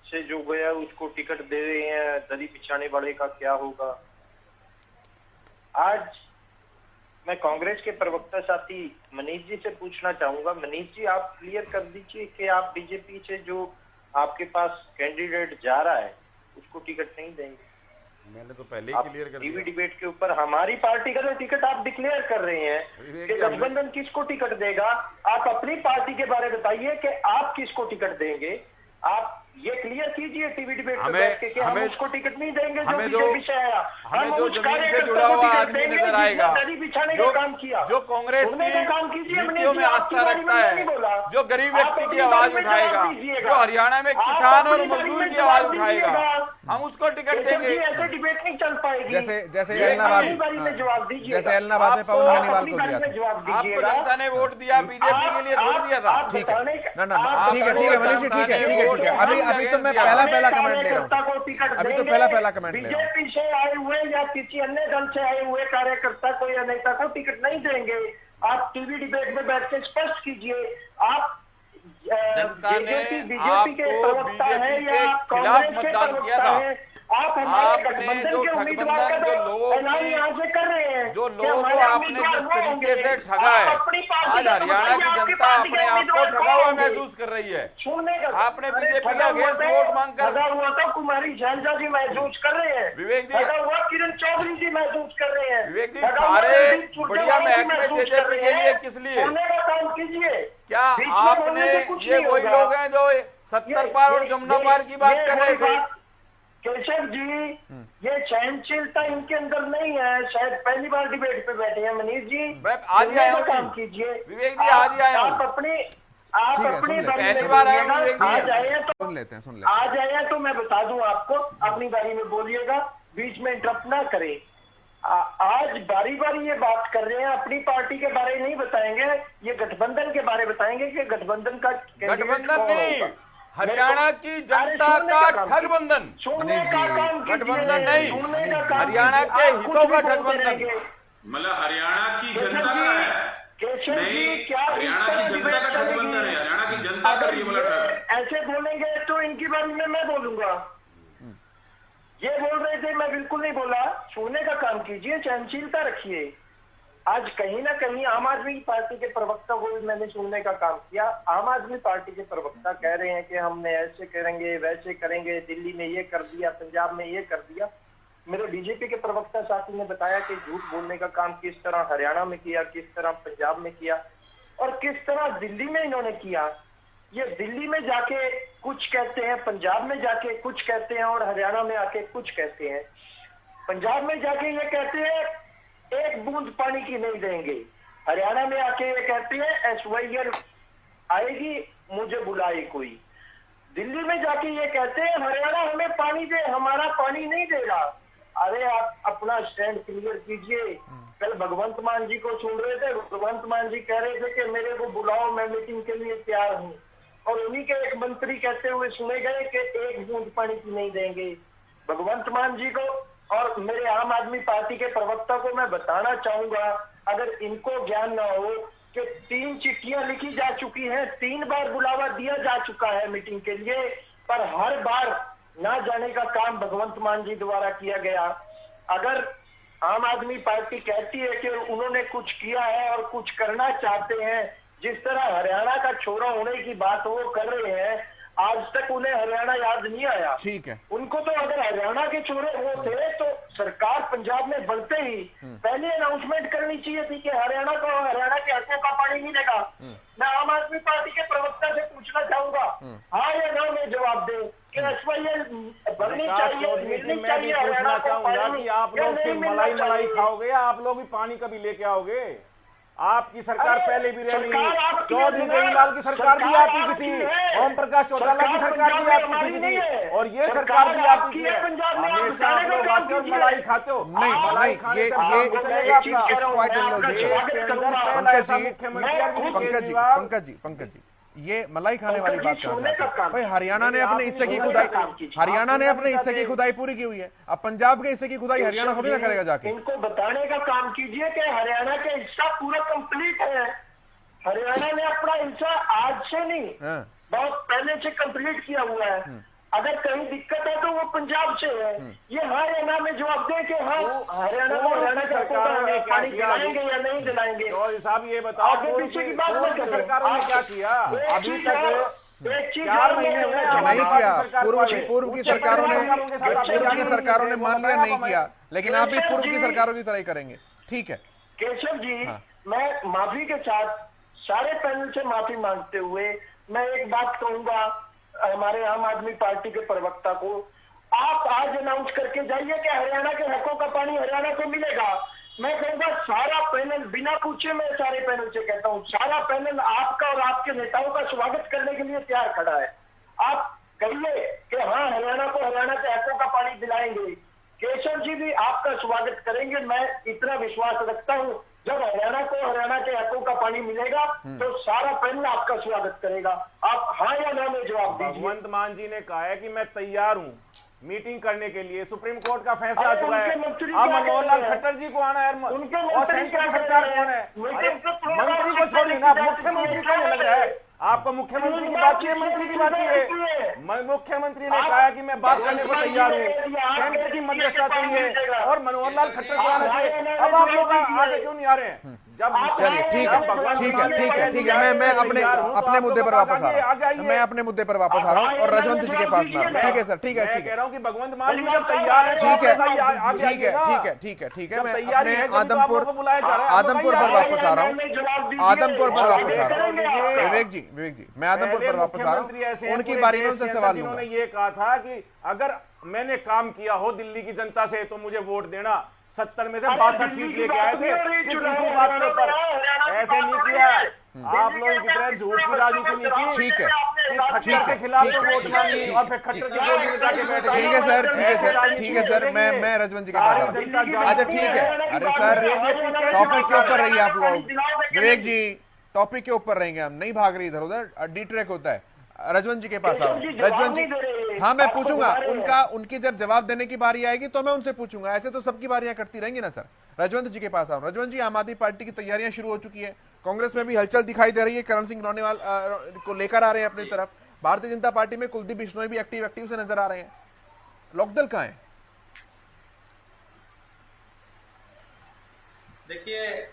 से जो गया उसको टिकट दे रहे हैं, दरी बिछाने वाले का क्या होगा। आज मैं कांग्रेस के प्रवक्ता साथी मनीष जी से पूछना चाहूंगा। मनीष जी, आप क्लियर कर दीजिए कि आप बीजेपी से जो आपके पास कैंडिडेट जा रहा है उसको टिकट नहीं देंगे। मैंने तो पहले ही क्लियर कर दिया। टीवी डिबेट के ऊपर हमारी पार्टी का जो टिकट आप डिक्लेयर कर रहे हैं कि गठबंधन किसको टिकट देगा। आप अपनी पार्टी के बारे में बताइए कि आप किसको टिकट देंगे। आप ये क्लियर कीजिए टीवी डिबेट पे बैठ के कि हम उसको टिकट नहीं देंगे जो बीजेपी से आया। हमें जो जमीन से जुड़ा हुआ आदमी नजर आएगा, बिछाने का काम किया, जो कांग्रेस की नीतियों में आस्था रखता है, जो गरीब व्यक्ति की आवाज उठाएगा, जो हरियाणा में किसान और मजदूर की आवाज उठाएगा, हम उसको टिकट देंगे। ऐसे डिबेट नहीं चल पाएगी। जैसे एलनाबाद में पवन बेनीवाल को दिया था, आपको जनता ने वोट दिया, बीजेपी के लिए वोट दिया था। ठीक है, ठीक है मनीष जी, ठीक है। अभी तो मैं पहला कमेंट ले रहा हूँ। अभी तो पहला कमेंट ले रहा हूँ। बीजेपी से आए हुए या किसी अन्य दल से आए हुए कार्यकर्ता को या नेता को टिकट नहीं देंगे। आप टीवी डिबेट में बैठ के स्पष्ट कीजिए। आप जनता ने बीजेपी के प्रवक्ता है या कांग्रेस के प्रवक्ता है, आप हमारे गठबंधन के उम्मीदवार का तो ऐलान यहाँ से कर रहे हैं। जो लोगों को आपने जिस तरीके से ठगा है, आज हरियाणा की जनता अपने आप को ठगा हुआ महसूस कर रही है। सुनने का आपने बीजेपी का अगेंस्ट वोट मांग कर ठगा हुआ था कुमारी शैलजा जी महसूस कर रहे हैं। विवेक जी, ठगा हुआ किरण चौधरी जी महसूस कर रहे हैं। विवेक जी, सारे बढ़िया महकमे बीजेपी के लिए किस लिए? सुनने का काम कीजिए। क्या आपने ये वही लोग हैं जो 70 पार और जमुना पार की बात कर रहे थे? केशव जी, ये सहनशीलता इनके अंदर नहीं है। शायद पहली बार डिबेट पे बैठे हैं। मनीष जी, आज ही आया हूँ। काम कीजिए। विवेक जी, आज ही आया हूँ। आप अपनी पहली बार आया हूँ। आ जाए तो सुन लेते हैं। आ जाए तो मैं बता दूं आपको, अपनी बारी में बोलिएगा, बीच में इंटरप्ट ना करें। आज बारी बारी ये बात कर रहे हैं, अपनी पार्टी के बारे में नहीं बताएंगे, ये गठबंधन के बारे बताएंगे कि गठबंधन का गठबंधन नहीं, हरियाणा की जनता का ठगबंधन। गठबंधन नहीं, हरियाणा के हितों का ठगबंधन। मतलब हरियाणा की जनता का है, नहीं हरियाणा की जनता का ठगबंधन है। हरियाणा की जनता कर रही है मतलब ठग। ऐसे बोलेंगे तो इनकी बारे में मैं बोलूंगा। ये बोल रहे थे, मैं बिल्कुल नहीं बोला। सुनने का काम कीजिए, सहनशीलता रखिए। आज कहीं ना कहीं आम आदमी पार्टी के प्रवक्ता को भी मैंने सुनने का काम किया। आम आदमी पार्टी के प्रवक्ता कह रहे हैं कि हमने ऐसे करेंगे, वैसे करेंगे, दिल्ली में ये कर दिया, पंजाब में ये कर दिया। मेरे बीजेपी के प्रवक्ता साथी ने बताया कि झूठ बोलने का काम किस तरह हरियाणा में किया, किस तरह पंजाब में किया और किस तरह दिल्ली में इन्होंने किया। ये दिल्ली में जाके कुछ कहते हैं, पंजाब में जाके कुछ कहते हैं और हरियाणा में आके कुछ कहते हैं। पंजाब में जाके ये कहते हैं एक बूंद पानी की नहीं देंगे, हरियाणा में आके ये कहते हैं SYL आएगी, मुझे बुलाए कोई। दिल्ली में जाके ये कहते हैं हरियाणा हमें पानी दे, हमारा पानी नहीं देगा। अरे आप अपना स्टैंड क्लियर कीजिए। कल भगवंत मान जी को सुन रहे थे, भगवंत मान जी कह रहे थे कि मेरे को बुलाओ, मैं मीटिंग के लिए तैयार हूँ, और उन्हीं के एक मंत्री कहते हुए सुने गए कि एक बूंद पानी की नहीं देंगे। भगवंत मान जी को और मेरे आम आदमी पार्टी के प्रवक्ता को मैं बताना चाहूंगा, अगर इनको ज्ञान ना हो कि 3 चिट्ठियां लिखी जा चुकी हैं, 3 बार बुलावा दिया जा चुका है मीटिंग के लिए, पर हर बार ना जाने का काम भगवंत मान जी द्वारा किया गया। अगर आम आदमी पार्टी कहती है कि उन्होंने कुछ किया है और कुछ करना चाहते हैं, जिस तरह हरियाणा का छोरा होने की बात वो कर रहे हैं, आज तक उन्हें हरियाणा याद नहीं आया। ठीक है, उनको तो अगर हरियाणा के छोरे वो थे तो सरकार पंजाब में बनते ही पहले अनाउंसमेंट करनी चाहिए थी कि हरियाणा के हकों का पानी मिलेगा। मैं आम आदमी पार्टी के प्रवक्ता से पूछना चाहूंगा, हाँ या ना में जवाब दे कि SYL बननी चाहिए, मिलनी मैं भी चाहिए पूछना हरियाणा को चाहूंगा पानी, कि आप या लोग नहीं सिर्फ मिलना मलाई चाहिए? खाओगे या आप लोग भी पानी कभी लेके आओगे? आपकी सरकार अरे, पहले भी रह ली, सरकार आपकी चौधरी है, देवीलाल की सरकार भी सरकार आपकी की आपकी थी, है। ओम प्रकाश चौटाला की सरकार भी पंजाब में आपकी हमारी की नहीं थी, है। और ये सरकार सरकार भी आपकी आपकी की है, है। पंजाब में आप हमेशा आप बताने लोग का आते हो काम मलाई कीजिए। खाते हो। नहीं, मलाई नहीं, खाने से ये आपको चलेगा it's आपका। quite मैं illogical. देश के अंदर करूंगा। पहला ऐसा पंकज जी, मुख्यमंत्री अरविंद पंकज केजरीवाल। जी, ये मलाई खाने वाली पंकज बात जी, कहाँ सोने से का आती है? काम भाई हरियाणा ने नहीं, अपने आप हिस्से की सोने खुदाई, का काम कीजिए। हरियाणा ने आप अपने हिस्से की सोने का खुदाई पूरी की हुई है, अब पंजाब के हिस्से की खुदाई हरियाणा थोड़ी ना करेगा जाके। इनको बताने का काम कीजिए कि हरियाणा के हिस्सा पूरा कंप्लीट है। हरियाणा ने अपना हिस्सा आज से नहीं, हाँ। बहुत पहले से कंप्लीट किया हुआ है। अगर कहीं दिक्कत है तो वो पंजाब से है। ये हरियाणा में जवाब दें कि हाँ हरियाणा को हरियाणा के सरकारों ने क्या पानी किया? दिलाएंगे या नहीं दिलाएंगे। चौधरी साहब ये बताओ, आगे पीछे की बात पूर्व मत की करें। सरकारों ने क्या किया? अभी तक एक चीज 4 महीने हुए नहीं किया, पूर्व की उससे सरकारों ने, पहले सरकारों के साथ पूर्व की आप सरकारों ने वो मान लिया बताया नहीं हमें। किया, लेकिन आप भी पूर्व की जी। सरकारों की तरह ही करेंगे। ठीक है केशव जी, हाँ। मैं माफी के साथ सारे पैनल से माफी मांगते हुए मैं एक बात कहूंगा हमारे आम आदमी पार्टी के प्रवक्ता को, आप आज अनाउंस करके जाइए कि हरियाणा के हकों का पानी हरियाणा को मिलेगा। मैं कहूंगा सारा पैनल, बिना पूछे मैं सारे पैनल से कहता हूं, सारा पैनल आपका और आपके नेताओं का स्वागत करने के लिए तैयार खड़ा है। आप कहिए कि हाँ हरियाणा को हरियाणा के हकों का पानी दिलाएंगे। केशव जी भी आपका स्वागत करेंगे। मैं इतना विश्वास रखता हूं जब हरियाणा को हरियाणा के हकों का पानी मिलेगा तो सारा पैनल आपका स्वागत करेगा। आप हाँ या ना में जवाब दीजिए। भगवंत मान जी ने कहा है कि मैं तैयार हूं मीटिंग करने के लिए। सुप्रीम कोर्ट का फैसला आ चुका है। अब मनोहर लाल खट्टर जी को आना है और सेंटर की सरकार कौन है? अरे मंत्री को छोड़िए ना, मुख्यमंत्री का नहीं लग रहा है आपको? मुख्यमंत्री की बात चाहिए, मंत्री की बात चाहिए? मुख्यमंत्री ने कहा है कि मैं बात करने को तैयार हूँ, सेंटर की मध्यस्थता चाहिए और मनोहर लाल खट्टर को आना चाहिए। अब आप लोग आगे क्यों नहीं आ रहे हैं? जब चलिए ठीक है, मैं अपने मुद्दे पर वापस आ रहा हूँ, मैं अपने मुद्दे पर वापस आ रहा हूँ और रजवंत जी के पास में आ रहा हूँ। ठीक है सर, ठीक है, मैं कह रहा हूँ कि भगवंत मान जी जब तैयार है, ठीक है, मैं अपने आदमपुर पर वापस आ रहा हूँ, आदमपुर पर वापस आ रहा हूँ। विवेक जी, मैं आदमपुर पर वापस आ रहा हूँ, उनकी बारी में उनसे सवाल लूंगा। उन्होंने ये कहा था कि अगर मैंने काम किया हो दिल्ली की जनता से तो मुझे वोट देना। 70 में से 62 सीट लेके आए थे सिर्फ इसी बात के ऊपर। ऐसे नहीं किया आप लोगों की तरह झूठ की राजनीति नहीं की। ठीक है, खट्टर के खिलाफ तो वोट मांगी और फिर खट्टर की गोली में जाके बैठे। ठीक है सर, मैं रजवंत जी के पास आ रहा हूँ। अच्छा ठीक है, अरे सर टॉपिक के ऊपर रहिए आप लोग। विवेक जी टॉपिक के ऊपर रहेंगे, हम नहीं भाग रही इधर उधर, डी ट्रैक होता है। रजवंत जी के पास आ रहा हूँ। रजवंत जी, हाँ मैं पूछूंगा, उनकी जब जवाब देने की बारी आएगी तो मैं उनसे पूछूंगा, ऐसे तो सबकी बारियां कटती रहेंगी ना सर। रजवंत जी के पास आ रहा हूँ। रजवंत जी, आम आदमी पार्टी की तैयारियां शुरू हो चुकी है, कांग्रेस में भी हलचल दिखाई दे रही है, करण सिंह रोनेवाल को लेकर आ रहे हैं अपनी तरफ। भारतीय जनता पार्टी में कुलदीप बिश्नोई भी एक्टिव से नजर आ रहे हैं। लोकदल कहाँ है? देखिए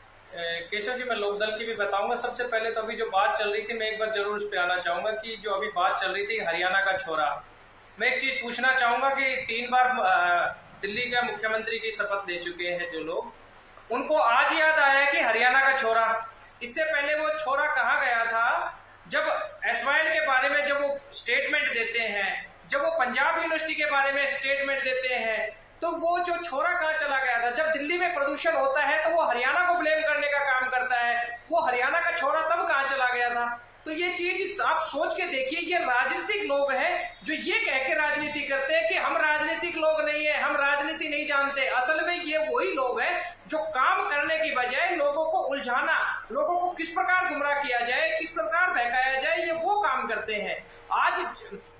केशव जी, मैं लोकदल की भी बताऊंगा। सबसे पहले तो अभी जो बात चल रही थी, मैं एक बार जरूर उस पर आना चाहूंगा कि जो अभी बात चल रही थी हरियाणा का छोरा, मैं एक चीज पूछना चाहूंगा कि 3 बार दिल्ली का मुख्यमंत्री की शपथ ले चुके हैं जो लोग, उनको आज याद आया है कि हरियाणा का छोरा। इससे पहले वो छोरा कहाँ गया था? जब एसवाईएल के बारे में जब वो स्टेटमेंट देते हैं, जब वो पंजाब यूनिवर्सिटी के बारे में स्टेटमेंट देते हैं, तो वो जो छोरा कहाँ चला गया था? जब दिल्ली में प्रदूषण होता है तो वो हरियाणा को ब्लेम करने का काम करता है, वो हरियाणा का छोरा तब कहाँ चला गया था? तो ये चीज आप सोच के देखिए, ये राजनीतिक लोग हैं जो ये कह के राजनीति करते हैं कि हम राजनीतिक लोग नहीं है, हम राजनीति नहीं जानते। असल में ये वही लोग हैं जो काम करने की बजाय लोगों को उलझाना, लोगों को किस प्रकार गुमराह किया जाए, किस प्रकार बहकाया जाए, ये वो काम करते हैं। आज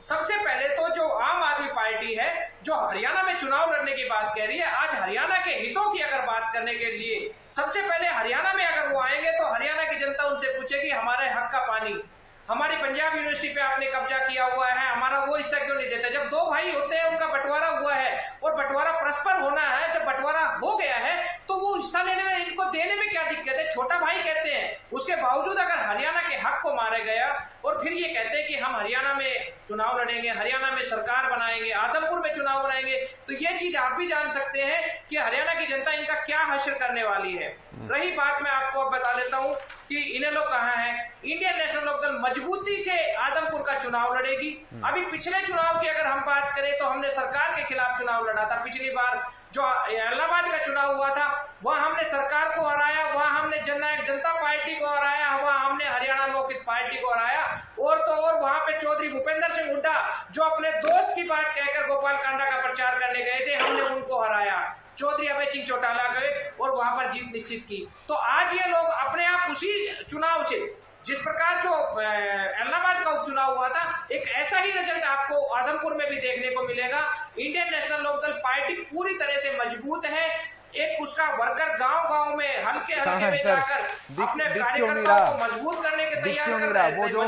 सबसे पहले तो जो आम आदमी पार्टी है जो हरियाणा में चुनाव लड़ने की बात कह रही है, आज हरियाणा के हितों की अगर बात करने के लिए सबसे पहले हरियाणा में अगर वो आएंगे तो हरियाणा की जनता उनसे पूछेगी हमारे हक का पानी, हमारी पंजाब यूनिवर्सिटी पे आपने कब्जा किया हुआ है, हमारा वो हिस्सा क्यों नहीं देते? जब 2 भाई होते हैं उनका बंटवारा हुआ है और बंटवारा परस्पर होना है, जब बंटवारा हो गया है तो वो हिस्सा लेने में, इनको देने में क्या दिक्कत है? छोटा भाई कहते हैं, उसके बावजूद अगर हरियाणा के हक को मारा गया और फिर ये कहते हैं कि हम हरियाणा में चुनाव लड़ेंगे, हरियाणा में सरकार बनाएंगे, आदमपुर में चुनाव बनाएंगे, तो ये चीज आप भी जान सकते हैं कि हरियाणा की जनता इनका क्या हश्र करने वाली है। रही बात, मैं आपको अब बता देता हूं कि इन्हें लोग कहाँ हैं। इंडियन नेशनल लोकदल मजबूती से आदमपुर का चुनाव लड़ेगी। अभी पिछले चुनाव की अगर हम बात करें तो हमने सरकार के खिलाफ चुनाव लड़ा था। पिछली बार जो इलाहाबाद का चुनाव हुआ था वहां हमने सरकार को हराया, वहां हमने जननायक जनता पार्टी को हराया, वहां हमने हरियाणा लोकहित पार्टी को हराया, और तो और वहां पे चौधरी भूपेंद्र सिंह हुड्डा जो अपने दोस्त की बात कहकर गोपाल कांडा का प्रचार करने गए थे, हमने उनको हराया। चौधरी अभय सिंह चौटाला गए और वहां पर जीत निश्चित की। तो आज ये लोग अपने आप उसी चुनाव से, जिस प्रकार जो इलाहाबाद का उपचुनाव हुआ था, एक ऐसा ही रिजल्ट आपको आदमपुर में भी देखने को मिलेगा। इंडियन नेशनल लोकदल पार्टी पूरी तरह से मजबूत है। एक उसका वर्कर गांव-गांव में हल्के में जाकर अपने कार्यकर्ताओं को मजबूत करने के तैयार कर रहा है। वो जो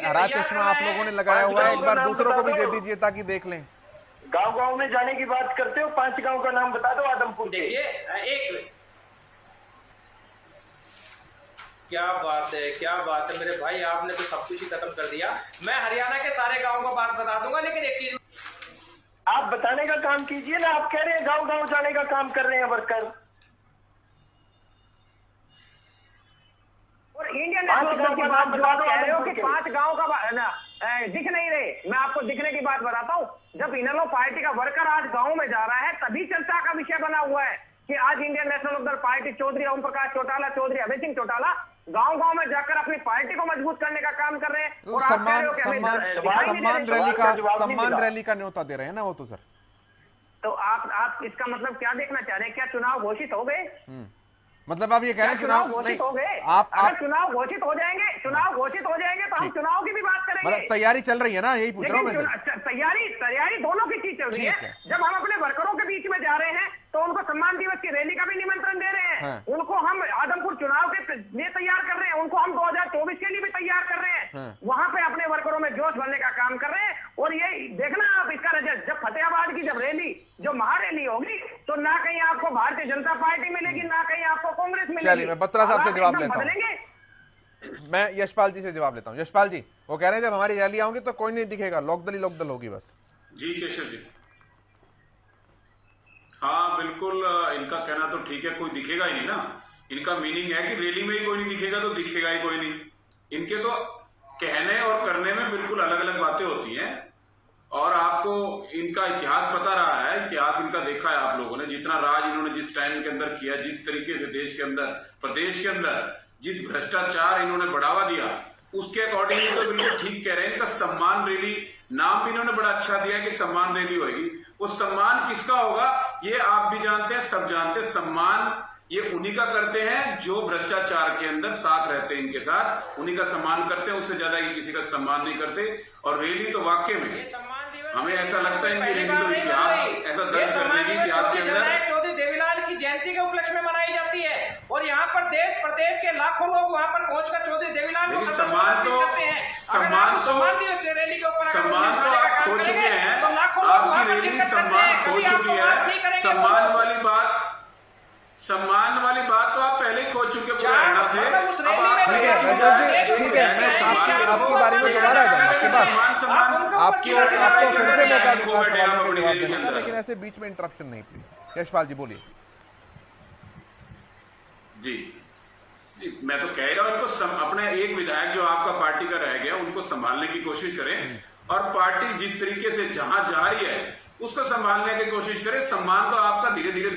हरा चश्मा आप लोगों ने लगाया हुआ है, एक बार दूसरों को भी दे दीजिए ताकि देख लें। गांव-गांव में जाने की बात करते हो, 5 गांव का नाम बता दो आदमपुर। देखिए, एक क्या बात है, क्या बात है मेरे भाई, आपने तो सब कुछ ही खत्म कर दिया। मैं हरियाणा के सारे गांवों को बात बता दूंगा, लेकिन एक चीज आप बताने का काम कीजिए ना। आप कह रहे हैं गांव-गांव जाने का काम कर रहे हैं वर्कर, और इंडियन नेशनल की बात बता कह रहे हो कि 5 गांव का दिख नहीं रहे। मैं आपको दिखने की बात बताता हूँ। जब इनेलो पार्टी का वर्कर आज गांव में जा रहा है, तभी चर्चा का विषय बना हुआ है कि आज Indian national Lokdal party Chaudhary Om Prakash Chautala, Chaudhary Abhay Singh Chautala गांव-गांव में जाकर अपनी पार्टी को मजबूत करने का काम कर रहे हैं। और सम्मान रैली का न्योता दे रहे हैं ना वो तो सर। तो आप इसका मतलब क्या देखना चाह रहे हैं? क्या चुनाव घोषित हो गए? मतलब आप ये कह रहे हैं चुनाव घोषित हो गए? आप चुनाव घोषित हो जाएंगे, चुनाव घोषित हो जाएंगे तो हम चुनाव की भी बात करेंगे। मतलब तैयारी चल रही है ना, यही पूछ रहा हूँ मैं। तैयारी दोनों की चीज चल रही है। जब हम अपने वर्करों के बीच में जा रहे हैं तो उनको सम्मान दिवस की रैली का भी निमंत्रण दे रहे हैं। उनको हम आदमपुर चुनाव के लिए तैयार कर रहे हैं, उनको हम 2024 के लिए भी तैयार कर रहे हैं। वहां पे अपने वर्करों में जोश भरने का काम कर रहे हैं। और ये देखना आप इसका रिजल्ट, जब फतेहाबाद की जब रैली, जो महारैली होगी, तो ना कहीं आपको भारतीय जनता पार्टी मिलेगी, ना कहीं आपको कांग्रेस मिलेगी। चलिए, मैं बत्रा साहब से जवाब लेता हूँ। मैं यशपाल जी से जवाब लेता हूँ। यशपाल जी, वो कह रहे हैं जब हमारी रैली होंगी तो कोई नहीं दिखेगा, लोकदल ही लोकदल होगी बस। जी केशव जी, हाँ बिल्कुल, इनका कहना तो ठीक है, कोई दिखेगा ही नहीं ना। इनका मीनिंग है कि रैली में ही कोई नहीं दिखेगा तो दिखेगा ही कोई नहीं। इनके तो कहने और करने में बिल्कुल अलग अलग बातें होती हैं। और आपको इनका इतिहास पता रहा है, इतिहास इनका देखा है आप लोगों ने, जितना राज इन्होंने जिस टाइम के अंदर किया, जिस तरीके से देश के अंदर, प्रदेश के अंदर जिस भ्रष्टाचार इन्होंने बढ़ावा दिया, उसके अकॉर्डिंगली तो बिल्कुल ठीक कह रहे हैं। इनका सम्मान रैली नाम भी इन्होंने बड़ा अच्छा दिया कि सम्मान रैली होगी। वो सम्मान किसका होगा ये आप भी जानते हैं, सब जानते हैं। सम्मान ये उन्हीं का करते हैं जो भ्रष्टाचार के अंदर साथ रहते हैं, इनके साथ उन्हीं का सम्मान करते हैं, उससे ज्यादा ये किसी का सम्मान नहीं करते। और रैली तो वाकई में हमें ऐसा लगता है कि रैली तो इतिहास ऐसा दर्ज कर देगी इतिहास के अंदर। चौधरी देवीलाल की जयंती के उपलक्ष्य में मनाई जाती है और यहाँ पर देश प्रदेश के लाखों लोग वहाँ पर पहुंचकर चौधरी देवीलाल को सम्मान तो आप खो चुके हैं, आपकी रैली सम्मान खो चुकी है। सम्मान वाली बात सम्मान वाली बात तो आप पहले ही खो चुके पूरे हरियाणा से। ठीक है रजत जी, ठीक है, मैं आपकी बारी में दोबारा आ जाऊंगा आपके पास, आपको फिर से मौका दूंगा सवालों के जवाब देने का, लेकिन ऐसे बीच में इंटरप्शन नहीं प्लीज। यशपाल जी बोलिए। जी जी, मैं तो कह रहा हूं इनको अपने एक विधायक जो आपका पार्टी का रह गया उनको संभालने की कोशिश करें, और पार्टी जिस तरीके से जहां जा रही है उसको संभालने की कोशिश करें। सम्मान तो आपका धीरे धीरे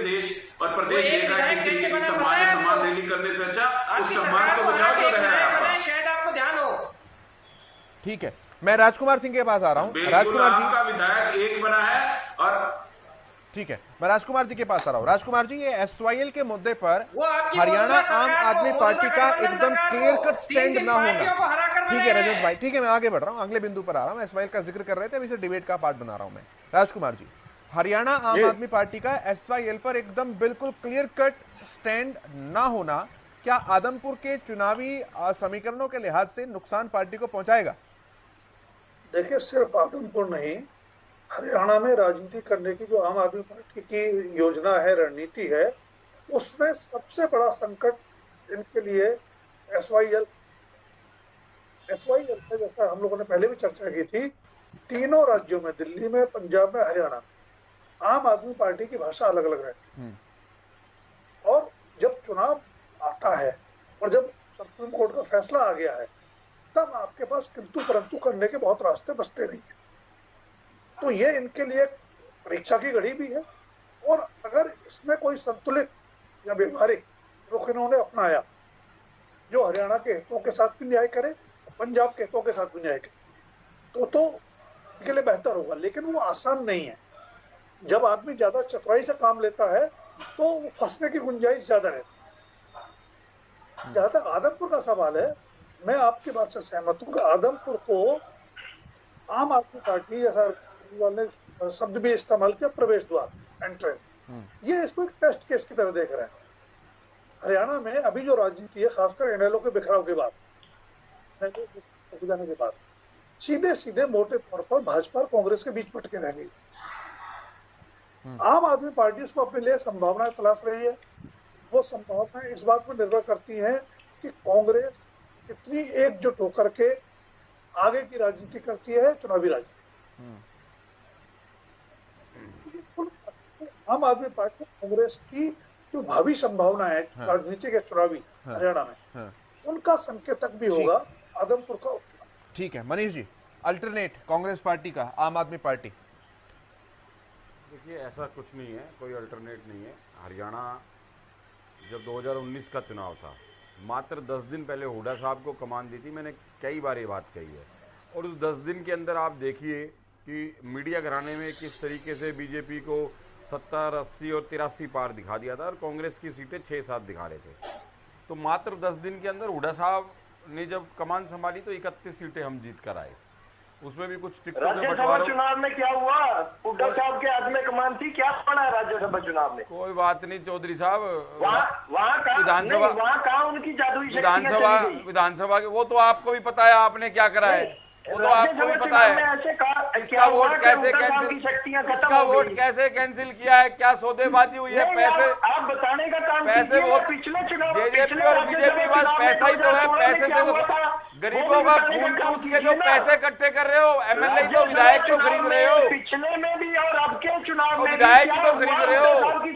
देश और प्रदेश देख रहा है किस तरीके की सम्मान रैली करने से अच्छा उस सम्मान को बचाओ जो रह रहा है आपका। शायद आपको ध्यान हो। ठीक है, मैं राजकुमार सिंह के पास आ रहा हूं। राजकुमार जी का विधायक एक बना है, और ठीक है, मैं राजकुमार जी के पास आ रहा हूं। राजकुमार जी, ये एसवाईएल के मुद्दे पर हरियाणा आम आदमी पार्टी का एकदम क्लियर कट स्टैंड ना होना, ठीक है रजत भाई, ठीक है, मैं आगे बढ़ रहा हूं, अगले बिंदु पर आ रहा हूं। एसवाईएल का जिक्र कर रहे थे, अभी से डिबेट का पार्ट बना रहा हूं मैं। राजकुमार जी, हरियाणा आम आदमी पार्टी का एसवाईएल पर एकदम बिल्कुल क्लियर कट स्टैंड ना होना क्या आदमपुर के चुनावी समीकरणों के लिहाज से नुकसान पार्टी को पहुंचाएगा? देखिए, सिर्फ आदमपुर नहीं, हरियाणा में राजनीति करने की जो आम आदमी पार्टी की योजना है, रणनीति है, उसमें सबसे बड़ा संकट इनके लिए एसवाईएल है। जैसा हम लोगों ने पहले भी चर्चा की थी, तीनों राज्यों में, दिल्ली में, पंजाब में, हरियाणा, आम आदमी पार्टी की भाषा अलग अलग रहती है। और जब चुनाव आता है और जब सुप्रीम कोर्ट का फैसला आ गया है, तब आपके पास किंतु परंतु करने के बहुत रास्ते बचते नहीं है। तो ये इनके लिए परीक्षा की घड़ी भी है, और अगर इसमें कोई संतुलित या व्यवहारिक रुख इन्होंने अपनाया जो हरियाणा के हितों के साथ भी न्याय करे, पंजाब के हितों के साथ भी न्याय करे, तो इनके लिए बेहतर होगा। लेकिन वो आसान नहीं है। जब आदमी ज्यादा चतुराई से काम लेता है तो वो फंसने की गुंजाइश ज्यादा रहती है। जहां तक आदमपुर का सवाल है, मैं आपकी बात से सहमत हूँ कि आदमपुर को आम आदमी पार्टी, जैसा ने शब्द भी इस्तेमाल किया, प्रवेश द्वार, एंट्रेंस, ये इसको एक टेस्ट केस की तरह देख रहे हैं। हरियाणा में अभी जो राजनीति है, खासकर एनएलओ के बिखराव के बाद, जाने के बाद, सीधे मोटे तौर पर भाजपा और कांग्रेस के बीच पटके रह गई। आम आदमी पार्टी उसको अपने लिए संभावनाएं तलाश रही है। वो संभावनाएं इस बात पर निर्भर करती हैं कि कांग्रेस कितनी एकजुट होकर के आगे की राजनीति करती है, चुनावी राजनीति। आम आदमी पार्टी, कांग्रेस की जो भावी संभावना है राजनीति के चुनावी हरियाणा में, उनका संकेतक भी होगा आदमपुर का उपचुनाव। ठीक है, मनीष जी, अल्टरनेट कांग्रेस पार्टी का, आम आदमी पार्टी। देखिए, ऐसा कुछ नहीं है, कोई अल्टरनेट नहीं है। हरियाणा जब 2019 का चुनाव था, मात्र 10 दिन पहले हुड्डा साहब को कमान दी थी। मैंने कई बार ये बात कही है, और उस 10 दिन के अंदर आप देखिए कि मीडिया घराने में किस तरीके से बीजेपी को 70, 80 और 83 पार दिखा दिया था, और कांग्रेस की सीटें 6-7 दिखा रहे थे। तो मात्र 10 दिन के अंदर हुड्डा साहब ने जब कमान संभाली तो 31 सीटें हम जीत कर आए। उसमें भी कुछ राज्यसभा चुनाव में क्या हुआ? हुड्डा साहब के हाथ में कमान थी, क्या पड़ा राज्यसभा चुनाव में? कोई बात नहीं चौधरी साहब, विधानसभा वहाँ कहाँ उनकी जादुई विधानसभा के, वो तो आपको भी पता है आपने क्या करा है, वो तो आपको भी पता है। इसका वोट कैसे कैंसिल किया है, क्या सौदेबाजी हुई है, पैसे आप बताने का काम पैसे वो पिछले चुनाव जेजेपी और बीजेपी के पास पैसा ही तो है, पैसे से गरीबों का खून चूस के जो पैसे इकट्ठे कर रहे हो, एमएलए तो विधायक तो खरीद रहे हो, पिछले में भी और अब के चुनाव में विधायक तो खरीद रहे हो।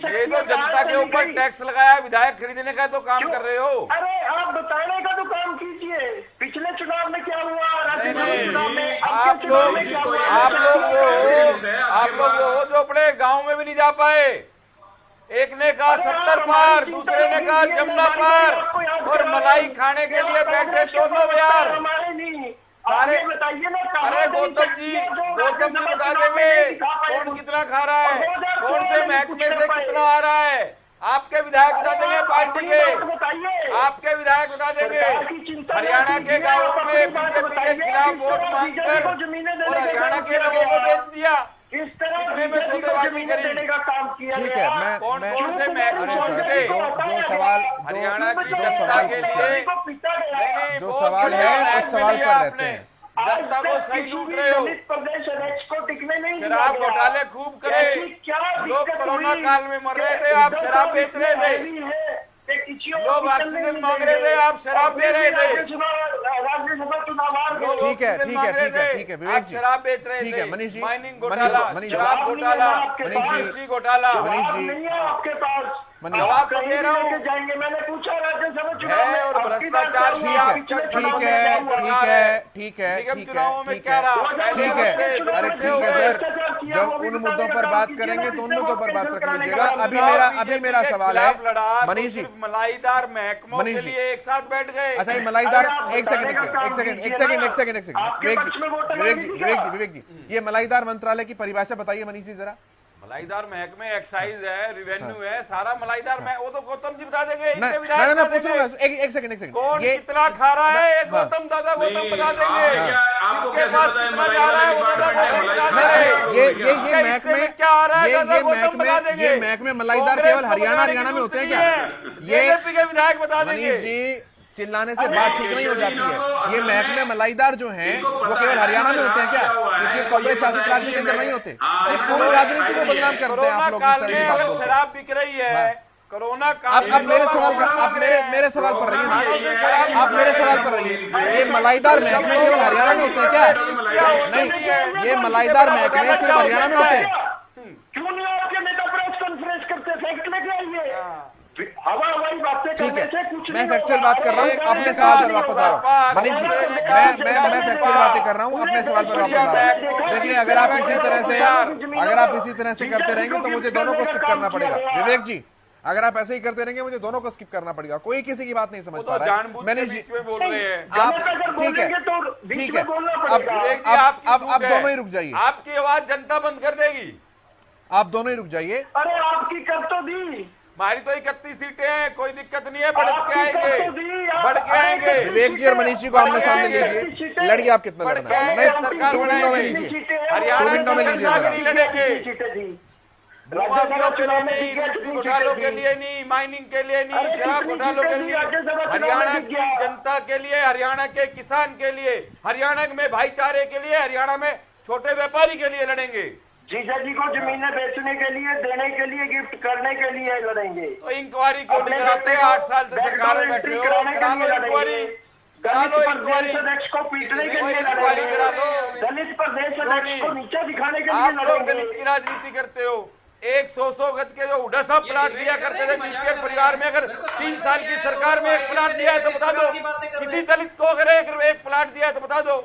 ये तो जनता के ऊपर टैक्स लगाया, विधायक खरीदने का तो काम कर रहे हो। अरे आप बताने का तो काम कीजिए, पिछले चुनाव में क्या हुआ, आप लोग वो जो अपने गांव में भी नहीं जा पाए, एक ने कहा 70 पार, दूसरे ने कहा जमुना पार, और मलाई खाने के लिए बैठे दोनों यार सारे। अरे गौतम जी बता देंगे कौन कितना खा रहा है, कौन से महकमे से कितना आ रहा है, आपके विधायक बता देंगे, पार्टी के आपके विधायक बता देंगे। हरियाणा के गांवों में बीजेपी के खिलाफ वोट मांगकर और हरियाणा के लोगों को बेच दिया, इस तरह में सौदेबाजी करी का काम किया। ठीक है, मैं कौन से महकमे थे जो सवाल हरियाणा की जनता के लिए, जो सवाल है उस सवाल पर रहते हैं। जनता को सही लूट रहे हो। प्रदेश अध्यक्ष को टिकने नहीं दिया शराब गया। घोटाले खूब करे, लोग कोरोना काल में मर रहे थे, आप शराब बेच रहे थे, लोग ऑक्सीजन मांग रहे थे, आप शराब दे रहे थे। राज्यसभा चुनाव ठीक है विवेक जी, शराब बेच रहे थे। ठीक है मनीष जी, माइनिंग घोटाला, शराब घोटाला, बिजली घोटाला, मनीष जी आपके पास जवाब तो दे रहा हूँ। जाएंगे, मैंने पूछा राज्यसभा चुनाव में और भ्रष्टाचार ठीक है निगम चुनावों में क्या रहा? ठीक है, अरे ठीक है सर, जब उन मुद्दों पर बात करेंगे तो उन मुद्दों पर बात रख लीजिएगा। अभी मेरा सवाल है मनीष जी, मलाईदार महकमों के लिए एक साथ बैठ गए। अच्छा ये मलाईदार, एक सेकंड विवेक जी, ये मलाईदार मंत्रालय की परिभाषा बताइए मनीष जी जरा। मलाईदार महकमे एक्साइज है, रिवेन्यू है, सारा मलाईदार वो तो गौतम जी बता देंगे। ना पूछूंगा, एक सेकंड कौन कितना खा रहा है, एक गौतम दादा गौतम बता देंगे। आपको कैसे पता है मलाईदार ये महकमे मलाईदार केवल हरियाणा में होते हैं क्या? ये के विधायक बता देंगे। मनीष जी, चिल्लाने से बात ठीक नहीं हो जाती है। ये महकमे मलाईदार जो हैं वो केवल हरियाणा में होते हैं क्या? किसी कांग्रेस शासित राज्य के अंदर नहीं होते? ये पूरी राजनीति को बदनाम करते हैं आप लोग। शराब बिक रही है, कोरोना काल। आप मेरे सवाल पर रहिए, आप मेरे सवाल पर रहिए। ये मलाईदार महकमे केवल हरियाणा में होते हैं क्या? नहीं, ये मलाईदार महकमे सिर्फ हरियाणा में होते हैं। क्यों नहीं आपके नेता प्रेस कॉन्फ्रेंस करते? फैक्ट लेके आइए। हवाई बातें ठीक है, मैं फैक्चुअल बात कर रहा हूँ, अपने सवाल पर वापस आ रहा हूँ मनीष जी। मैं फैक्चुअल बातें कर रहा हूँ, अपने सवाल पर वापस आ रहा हूँ। देखिए, अगर आप इसी तरह से करते रहेंगे तो मुझे दोनों को स्किप करना पड़ेगा। विवेक जी, अगर आप ऐसे ही करते रहेंगे मुझे दोनों को स्किप करना पड़ेगा। कोई किसी की बात नहीं समझ पा रहा है। मैंने जी बोल रहे हैं आप, ठीक है, अब दोनों ही रुक जाइए। आपकी आवाज जनता बंद कर देगी। आप दोनों ही रुक जाइए। अरे आपकी कर तो दी, हमारी तो 31 सीटें हैं, कोई दिक्कत नहीं है, बढ़ के आएंगे। विवेक जी और मनीष जी को आमने सामने लीजिए, लड़िए आप कितना लड़ना है। नहीं, सरकार टू विंडो में लीजिए, घोटालों के लिए नहीं, माइनिंग के लिए नहीं, शराब घोटालों के लिए, हरियाणा की जनता के लिए, हरियाणा के किसान के लिए, हरियाणा में भाईचारे के लिए, हरियाणा में छोटे व्यापारी के लिए लड़ेंगे। जीजा जी को जमीनें बेचने के लिए, देने के लिए, गिफ्ट करने के लिए लड़ेंगे। तो इंक्वायरी क्यों नहीं कराते? 8 साल से सरकार में बैठे हो, करा लो इंक्वायरी, प्रदेश अध्यक्ष को पीटने के लिए इंक्वायरी करा लो। दलित प्रदेश अध्यक्ष को नीचे दिखाने के लिए आप लोग दलित की राजनीति करते हो। 100 गज के जो हुड्डा साहब प्लाट दिया करते थे बीपीएल परिवार में, अगर 3 साल की सरकार में एक प्लाट दिया है तो बता दो। किसी दलित को अगर एक प्लाट दिया है तो बता दो।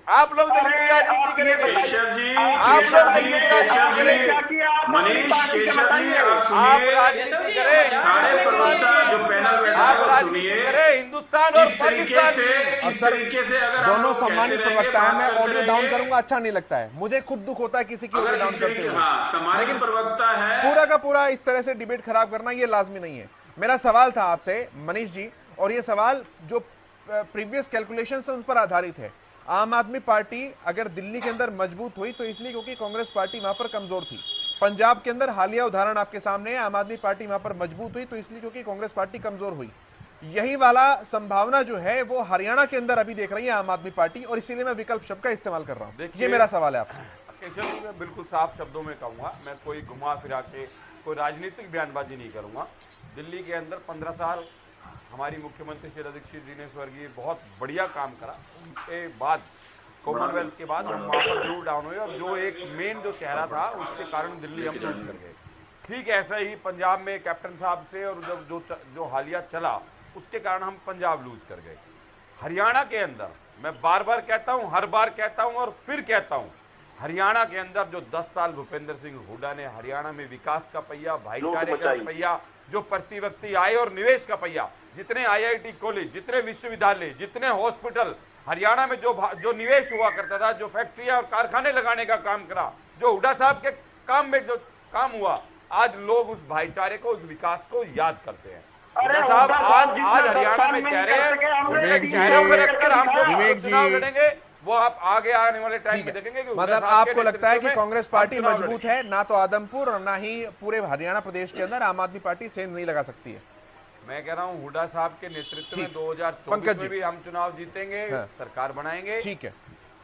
आप लोग दलित की राजनीति करेंगे। केशव जी, मनीष केशव जी, आप राजनीति करें, सारे प्रवक्ता जो पैनल बैठा है वो सुनिए। हिंदुस्तान और इस तरीके से अगर दोनों सम्मानित प्रवक्ता है, मैं ऑडियो डाउन करूंगा अच्छा नहीं लगता है मुझे, खुद दुख होता है किसी की ऑडियो डाउन करते हुए। लेकिन प्रवक्ता है, पूरा का पूरा इस तरह से डिबेट खराब करना ये लाजमी नहीं है। मेरा सवाल था आपसे मनीष जी, और ये सवाल जो प्रीवियस कैलकुलेशन है उन पर आधारित है। आम आदमी पार्टी अगर दिल्ली के अंदर मजबूत हुई तो इसलिए क्योंकि कांग्रेस पार्टी वहां पर कमजोर थी। पंजाब के अंदर हालिया उदाहरण आपके सामने है, आम आदमी पार्टी वहां पर मजबूत हुई तो इसलिए क्योंकि कांग्रेस पार्टी कमजोर हुई। यही वाला संभावना जो है वो हरियाणा के अंदर अभी देख रही है आम आदमी पार्टी, और इसीलिए मैं विकल्प शब्द का इस्तेमाल कर रहा हूं। ये मेरा सवाल है आपसे। केशव जी, मैं बिल्कुल साफ शब्दों में कहूंगा, मैं कोई घुमा फिरा के कोई राजनीतिक बयानबाजी नहीं करूंगा। दिल्ली के अंदर 15 साल हमारी मुख्यमंत्री शीला दीक्षित जी ने स्वर्गीय बहुत बढ़िया काम करा। उनके बाद कॉमनवेल्थ के बाद हम वहाँ पर जरूर डाउन हुए, और जो एक मेन जो चेहरा था उसके कारण दिल्ली हम लूज कर गए। ठीक ऐसा ही पंजाब में कैप्टन साहब से, और जब जो हालिया चला उसके कारण हम पंजाब लूज कर गए। हरियाणा के अंदर मैं बार बार कहता हूँ, हर बार कहता हूँ और फिर कहता हूँ, हरियाणा के अंदर जो 10 साल भूपेंद्र सिंह हुड्डा ने हरियाणा में विकास का पहिया, भाईचारे का पहिया, जो प्रति व्यक्ति आय और निवेश का पहिया, जितने IIT कॉलेज, जितने विश्वविद्यालय, जितने हॉस्पिटल हरियाणा में जो निवेश हुआ करता था, जो फैक्ट्रियां और कारखाने लगाने का काम करा, जो हुड्डा साहब के काम में जो काम हुआ, आज लोग उस भाईचारे को, उस विकास को याद करते हैं। हुड्डा साहब आज हरियाणा में चेहरे हैं, चेहरों पर रखकर हम जो चुनाव लड़ेंगे वो आप आगे आने वाले टाइम में देखेंगे कि मतलब आपको लगता है कि कांग्रेस पार्टी मजबूत है, ना तो आदमपुर और ना ही पूरे हरियाणा प्रदेश के अंदर आम आदमी पार्टी सेंध नहीं लगा सकती है। मैं कह रहा हूं हुड्डा साहब के नेतृत्व में 2024 में भी हम चुनाव जीतेंगे, सरकार बनाएंगे। ठीक है,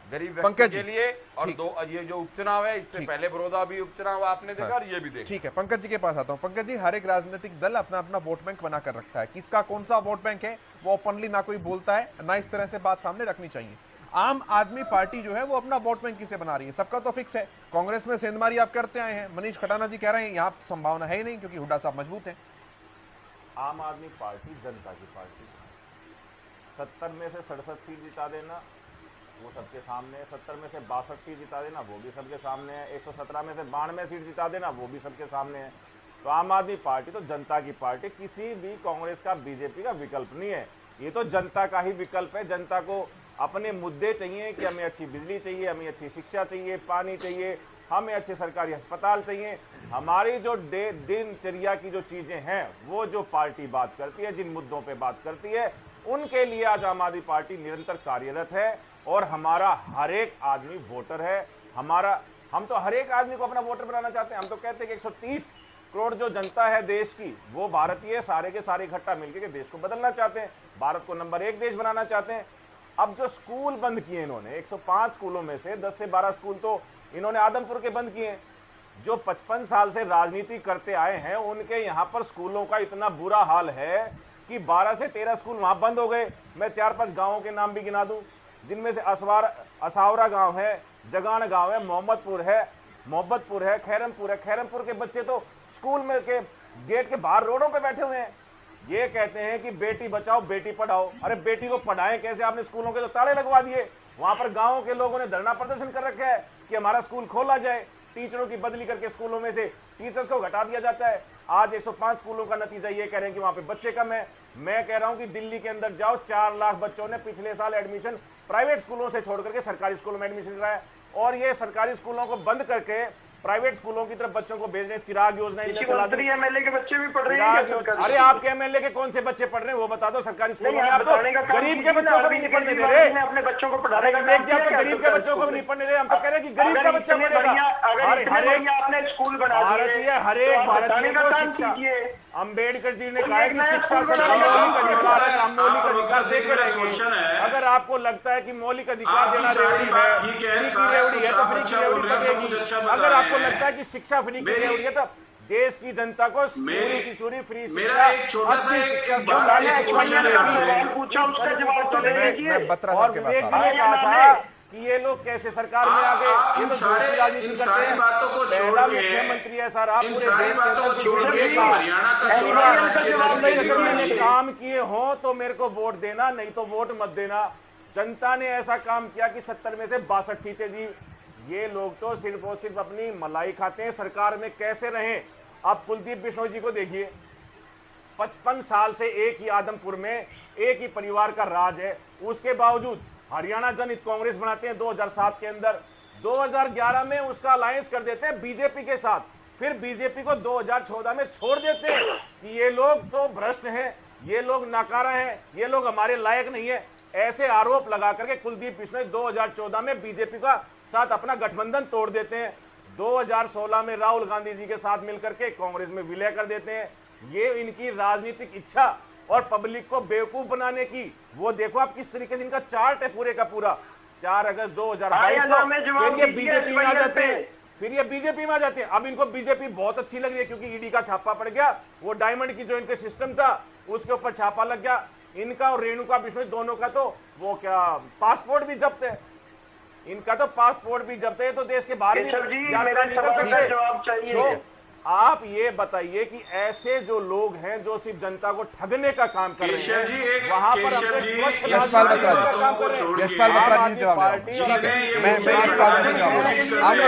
गरीब व्यक्ति के लिए। और ये जो उपचुनाव है, इससे पहले बड़ौदा भी उपचुनाव आपने देखा और ये भी देखा। ठीक है, पंकज जी के पास आता हूं। पंकज जी, हर एक राजनीतिक दल अपना अपना वोट बैंक बना कर रखता है, किसका कौन सा वोट बैंक है वो ओपनली ना कोई बोलता है, ना इस तरह से बात सामने रखनी चाहिए। आम आदमी पार्टी जो है वो अपना वोट बैंक किसे बना रही है? सबका तो फिक्स है। कांग्रेस में सेंधमारी आप करते आए हैं, मनीष खटाना जी कह रहे हैं यहाँ संभावना है ही नहीं क्योंकि हुड्डा साहब मजबूत है। आम आदमी पार्टी जनता की पार्टी, 70 में से 67 सीट जिता देना वो सबके सामने है, 70 में से 62 सीट जिता देना वो भी सबके सामने है, 117 में से 92 सीट जिता देना वो भी सबके सामने है। तो आम आदमी पार्टी तो जनता की पार्टी, किसी भी कांग्रेस का बीजेपी का विकल्प नहीं है, ये तो जनता का ही विकल्प है। जनता को अपने मुद्दे चाहिए कि हमें अच्छी बिजली चाहिए, हमें अच्छी शिक्षा चाहिए, पानी चाहिए, हमें अच्छे सरकारी अस्पताल चाहिए। हमारी जो दिनचर्या की जो चीजें हैं वो जो पार्टी बात करती है, जिन मुद्दों पे बात करती है, उनके लिए आज आम आदमी पार्टी निरंतर कार्यरत है। और हमारा हर एक आदमी वोटर है। हम तो हर एक आदमी को अपना वोटर बनाना चाहते हैं। हम तो कहते हैं कि 130 करोड़ जो जनता है देश की, वो भारतीय सारे के सारे इकट्ठा मिलकर के देश को बदलना चाहते हैं, भारत को नंबर 1 देश बनाना चाहते हैं। अब जो स्कूल बंद किए इन्होंने, 105 स्कूलों में से 10 से 12 स्कूल तो इन्होंने आदमपुर के बंद किए। जो 55 साल से राजनीति करते आए हैं उनके यहाँ पर स्कूलों का इतना बुरा हाल है कि 12 से 13 स्कूल वहां बंद हो गए। मैं 4-5 गांवों के नाम भी गिना दूं, जिनमें से असावरा गांव है, जगान गांव है, मोहब्बतपुर है, खैरमपुर है। खैरमपुर के बच्चे तो स्कूल में के गेट के बाहर रोडों पे बैठे हुए हैं। ये कहते हैं कि बेटी बचाओ बेटी पढ़ाओ। अरे बेटी को पढ़ाएं कैसे? आपने स्कूलों के तो ताले लगवा दिए। वहां पर गांवों के लोगों ने धरना प्रदर्शन कर रखा है कि हमारा स्कूल खोला जाए। टीचरों की बदली करके स्कूलों में से टीचर्स को घटा दिया जाता है। आज 105 स्कूलों का नतीजा ये कह रहे हैं कि वहां पे बच्चे कम है। मैं कह रहा हूं कि दिल्ली के अंदर जाओ, 4 लाख बच्चों ने पिछले साल एडमिशन प्राइवेट स्कूलों से छोड़ करके सरकारी स्कूलों में एडमिशन कराया। और ये सरकारी स्कूलों को बंद करके प्राइवेट स्कूलों की तरफ बच्चों को भेजने चिराग योजना मंत्री एमएलए के बच्चे भी पढ़ रहे हैं। अरे आपके एमएलए के कौन से बच्चे पढ़ रहे हैं वो बता दो। सरकारी स्कूलों में आप तो गरीब के बच्चों को भी नहीं पढ़ने दे रहे। अपने बच्चों को पढ़ाने का गरीब के बच्चों को भी नहीं पढ़ने दे। हम तो कह रहे हैं कि गरीब का बच्चा पढ़ेगा। आपने स्कूल बना भारतीय हर एक भारतीय को शिक्षा, अम्बेडकर जी ने कहा कि शिक्षा सबका मौलिक अधिकार है, हम मौलिक अधिकार देके रहेंगे। अगर आपको लगता है कि मौलिक अधिकार देना रेवड़ी है, फ्री की रेवड़ी है तो फ्री की रेवड़ी लगेगी। अगर आपको लगता है कि शिक्षा फ्री की रेवड़ी है तो देश की जनता को पूरी की पूरी फ्री शिक्षा, अच्छी शिक्षा और विवेक जी ने कहा था कि ये लोग कैसे सरकार में आ गए। इन सारी बातों को छोड़ के मुख्यमंत्री है सर, आप इन पूरे सारी देश बातों को छोड़ के हरियाणा का चुनाव मैंने काम किए हो तो मेरे को वोट देना, नहीं तो वोट मत देना। जनता ने ऐसा काम किया कि 70 में से 62 सीटें दी। ये लोग तो सिर्फ और सिर्फ अपनी मलाई खाते हैं, सरकार में कैसे रहें। आप कुलदीप बिश्नोई जी को देखिए, 55 साल से एक ही आदमपुर में एक ही परिवार का राज है, उसके बावजूद हरियाणा जनहित कांग्रेस बनाते हैं 2007 के अंदर। 2011 में उसका अलायंस कर देते हैं बीजेपी के साथ, फिर बीजेपी को 2014 में छोड़ देते हैं कि ये लोग तो भ्रष्ट हैं, ये लोग नाकारा हैं, ये लोग हमारे लायक नहीं है। ऐसे आरोप लगा करके कुलदीप बिश्नोई 2014 में बीजेपी का साथ अपना गठबंधन तोड़ देते हैं। 2016 में राहुल गांधी जी के साथ मिलकर के कांग्रेस में विलय कर देते हैं। ये इनकी राजनीतिक इच्छा और पब्लिक को बेवकूफ बनाने की, वो देखो आप किस तरीके से इनका चार्ट है पूरे का पूरा। 4 अगस्त 2022 को फिर ये बीजेपी में आ जाते हैं, अब इनको बीजेपी बहुत अच्छी लग रही है क्योंकि ईडी का छापा पड़ गया, वो डायमंड की जो इनके सिस्टम था उसके ऊपर छापा लग गया। इनका और रेणुका बिश्नोई दोनों का तो वो क्या पासपोर्ट भी जब्त है, इनका तो पासपोर्ट भी जब्त है, तो देश के बाहर भी यात्रा नहीं कर सकते। जवाब चाहिए। आप ये बताइए कि ऐसे जो लोग हैं जो सिर्फ जनता को ठगने का काम कर रहे हैं, वहां पर यशपाल बत्रा जी जवाब मैं यशपाल जी जवाब आपका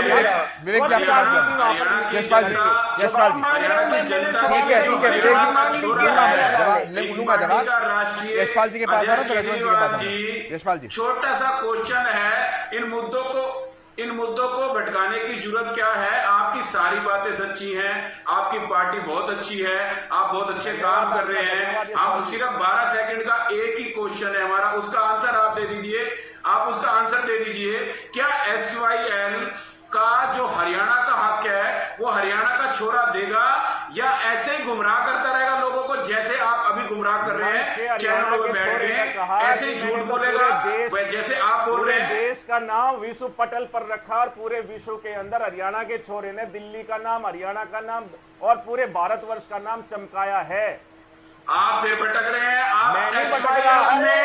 विवेक जी आपके पास यशपाल जी ठीक है विवेक जी लूंगा जवाब यशपाल जी के पास आ रहा तो रजवंत जी के पास। यशपाल जी, छोटा सा क्वेश्चन है, इन मुद्दों को भटकाने की जरूरत क्या है? आपकी सारी बातें सच्ची हैं, आपकी पार्टी बहुत अच्छी है, आप बहुत अच्छे काम कर रहे हैं। आप सिर्फ 12 सेकंड का एक ही क्वेश्चन है हमारा, उसका आंसर आप दे दीजिए। क्या SYL का जो हरियाणा का हक है वो हरियाणा का छोरा देगा, या ऐसे ही गुमराह करता रहेगा लोगों को जैसे आप अभी गुमराह कर रहे हैं चैनलों पे बैठ के, ऐसे ही झूठ बोलेगा जैसे आप बोल रहे हैं। देश का नाम विश्व पटल पर रखा और पूरे विश्व के अंदर हरियाणा के छोरे ने दिल्ली का नाम, हरियाणा का नाम और पूरे भारतवर्ष का नाम चमकाया है। आप फिर भटक रहे हैं। आप मैं नहीं भटक रहा, मैं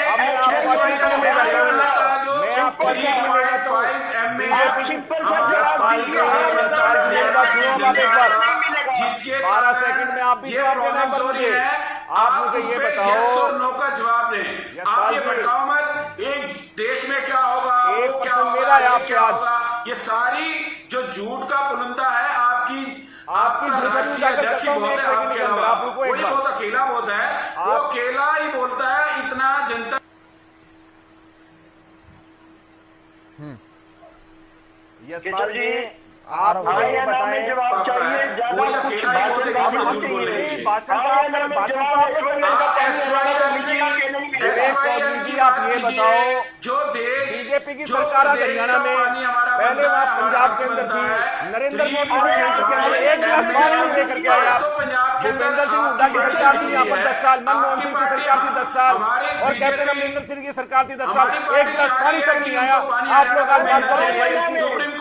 जिसके 12 सेकंड में आप भी जवाब देना मुझे। आप मुझे ये बताओ, नो का जवाब दें। आप ये भटकाओ मत। एक देश में क्या होगा, एक क्या मेरा है आपसे आज, ये सारी जो झूठ का पुलंदा है आपकी राष्ट्रीय अध्यक्ष बहुत है, आपके अलावा कोई बहुत अकेला होता है, वो अकेला ही बोलता है, इतना जनता। यशपाल जी आप बताएं, जवाब चाहिए, ज्यादा कुछ आप ये बताओ, जो देश बीजेपी की सरकार हरियाणा में पहले वहां पंजाब के अंदर थी, नरेंद्र मोदी ने सेंटर के अंदर 1 गिलास पानी नहीं लेकर के आया। भूपेंद्र सिंह हुड्डा की सरकार थी यहाँ पर 10 साल, मनमोहन सिंह की सरकार थी 10 साल, और कैप्टन अमरिंदर सिंह की सरकार थी 10 साल, 1 गिलास पानी तक नहीं आया। आप लोग आज बात करो,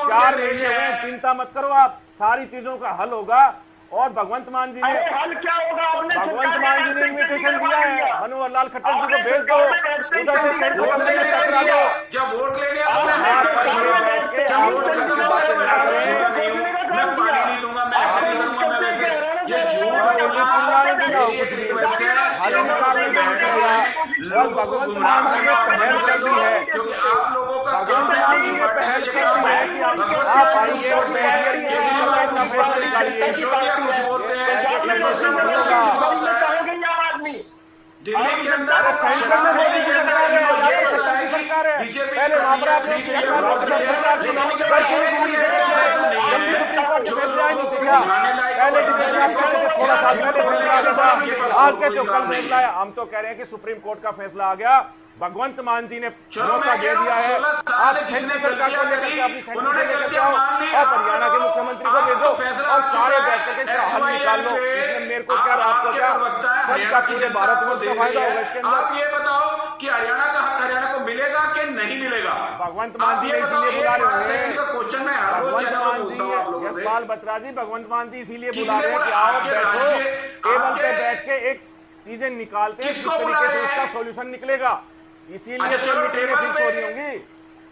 4 महीने हुए, चिंता मत करो, आप सारी चीजों का हल होगा। और भगवंत मान जी ने, हल क्या होगा, भगवंत मान जी ने इन्विटेशन दिया है, मनोहर लाल खट्टर जी को भेज दो, उधर से सेंट्रल गवर्नमेंट से टकरा दो। जब वोट लेने मैं पानी नहीं दूंगा, मैं ऐसे नहीं करूंगा, मैं वैसे, ये झूठ और भगवंत मान जी ने पहल कर दी है, क्योंकि आप लोगों का भगवंत मान जी ने पहल कर दी है कि आप आइए और फैसला निकालिए। कुछ बोलते हैं दिल्ली के अंदर सेंटर में मोदी की सरकार है, खट्टर की सरकार है, पहले वहां पर आप लोग सरकार थी, जल्दी सुप्रीम कोर्ट में फैसला ही नहीं दिया। पहले की आप कहते थे 16 साल पहले फैसला आ गया था, आज कहते हो कल फैसला है। हम तो कह रहे हैं कि सुप्रीम कोर्ट का फैसला आ गया, भगवंत मान जी ने मौका दे दिया है। आप सेंट्रल सरकार को लेकर के अपनी सेंटर से लेकर आओ और हरियाणा के मुख्यमंत्री को भेजो और सारे बैठ करके हल निकाल लो। इसमें मेरे को क्या, आपको क्या, सबका पूरे भारतवर्ष का फायदा होगा इसके अंदर। आप ये बताओ कि हरियाणा का हक हरियाणा को मिलेगा कि नहीं मिलेगा? भगवंत मान जी इसीलिए बुला रहे होंगे, क्वेश्चन में भगवंत मान जी, यशपाल बत्रा जी, भगवंत मान जी इसीलिए बुला रहे हैं कि आओ बैठो, टेबल पे बैठ के एक चीजें निकालते हैं, किस तरीके से उसका सोल्यूशन निकलेगा। इसीलिए तो मीटिंगें फिक्स हो रही होंगी।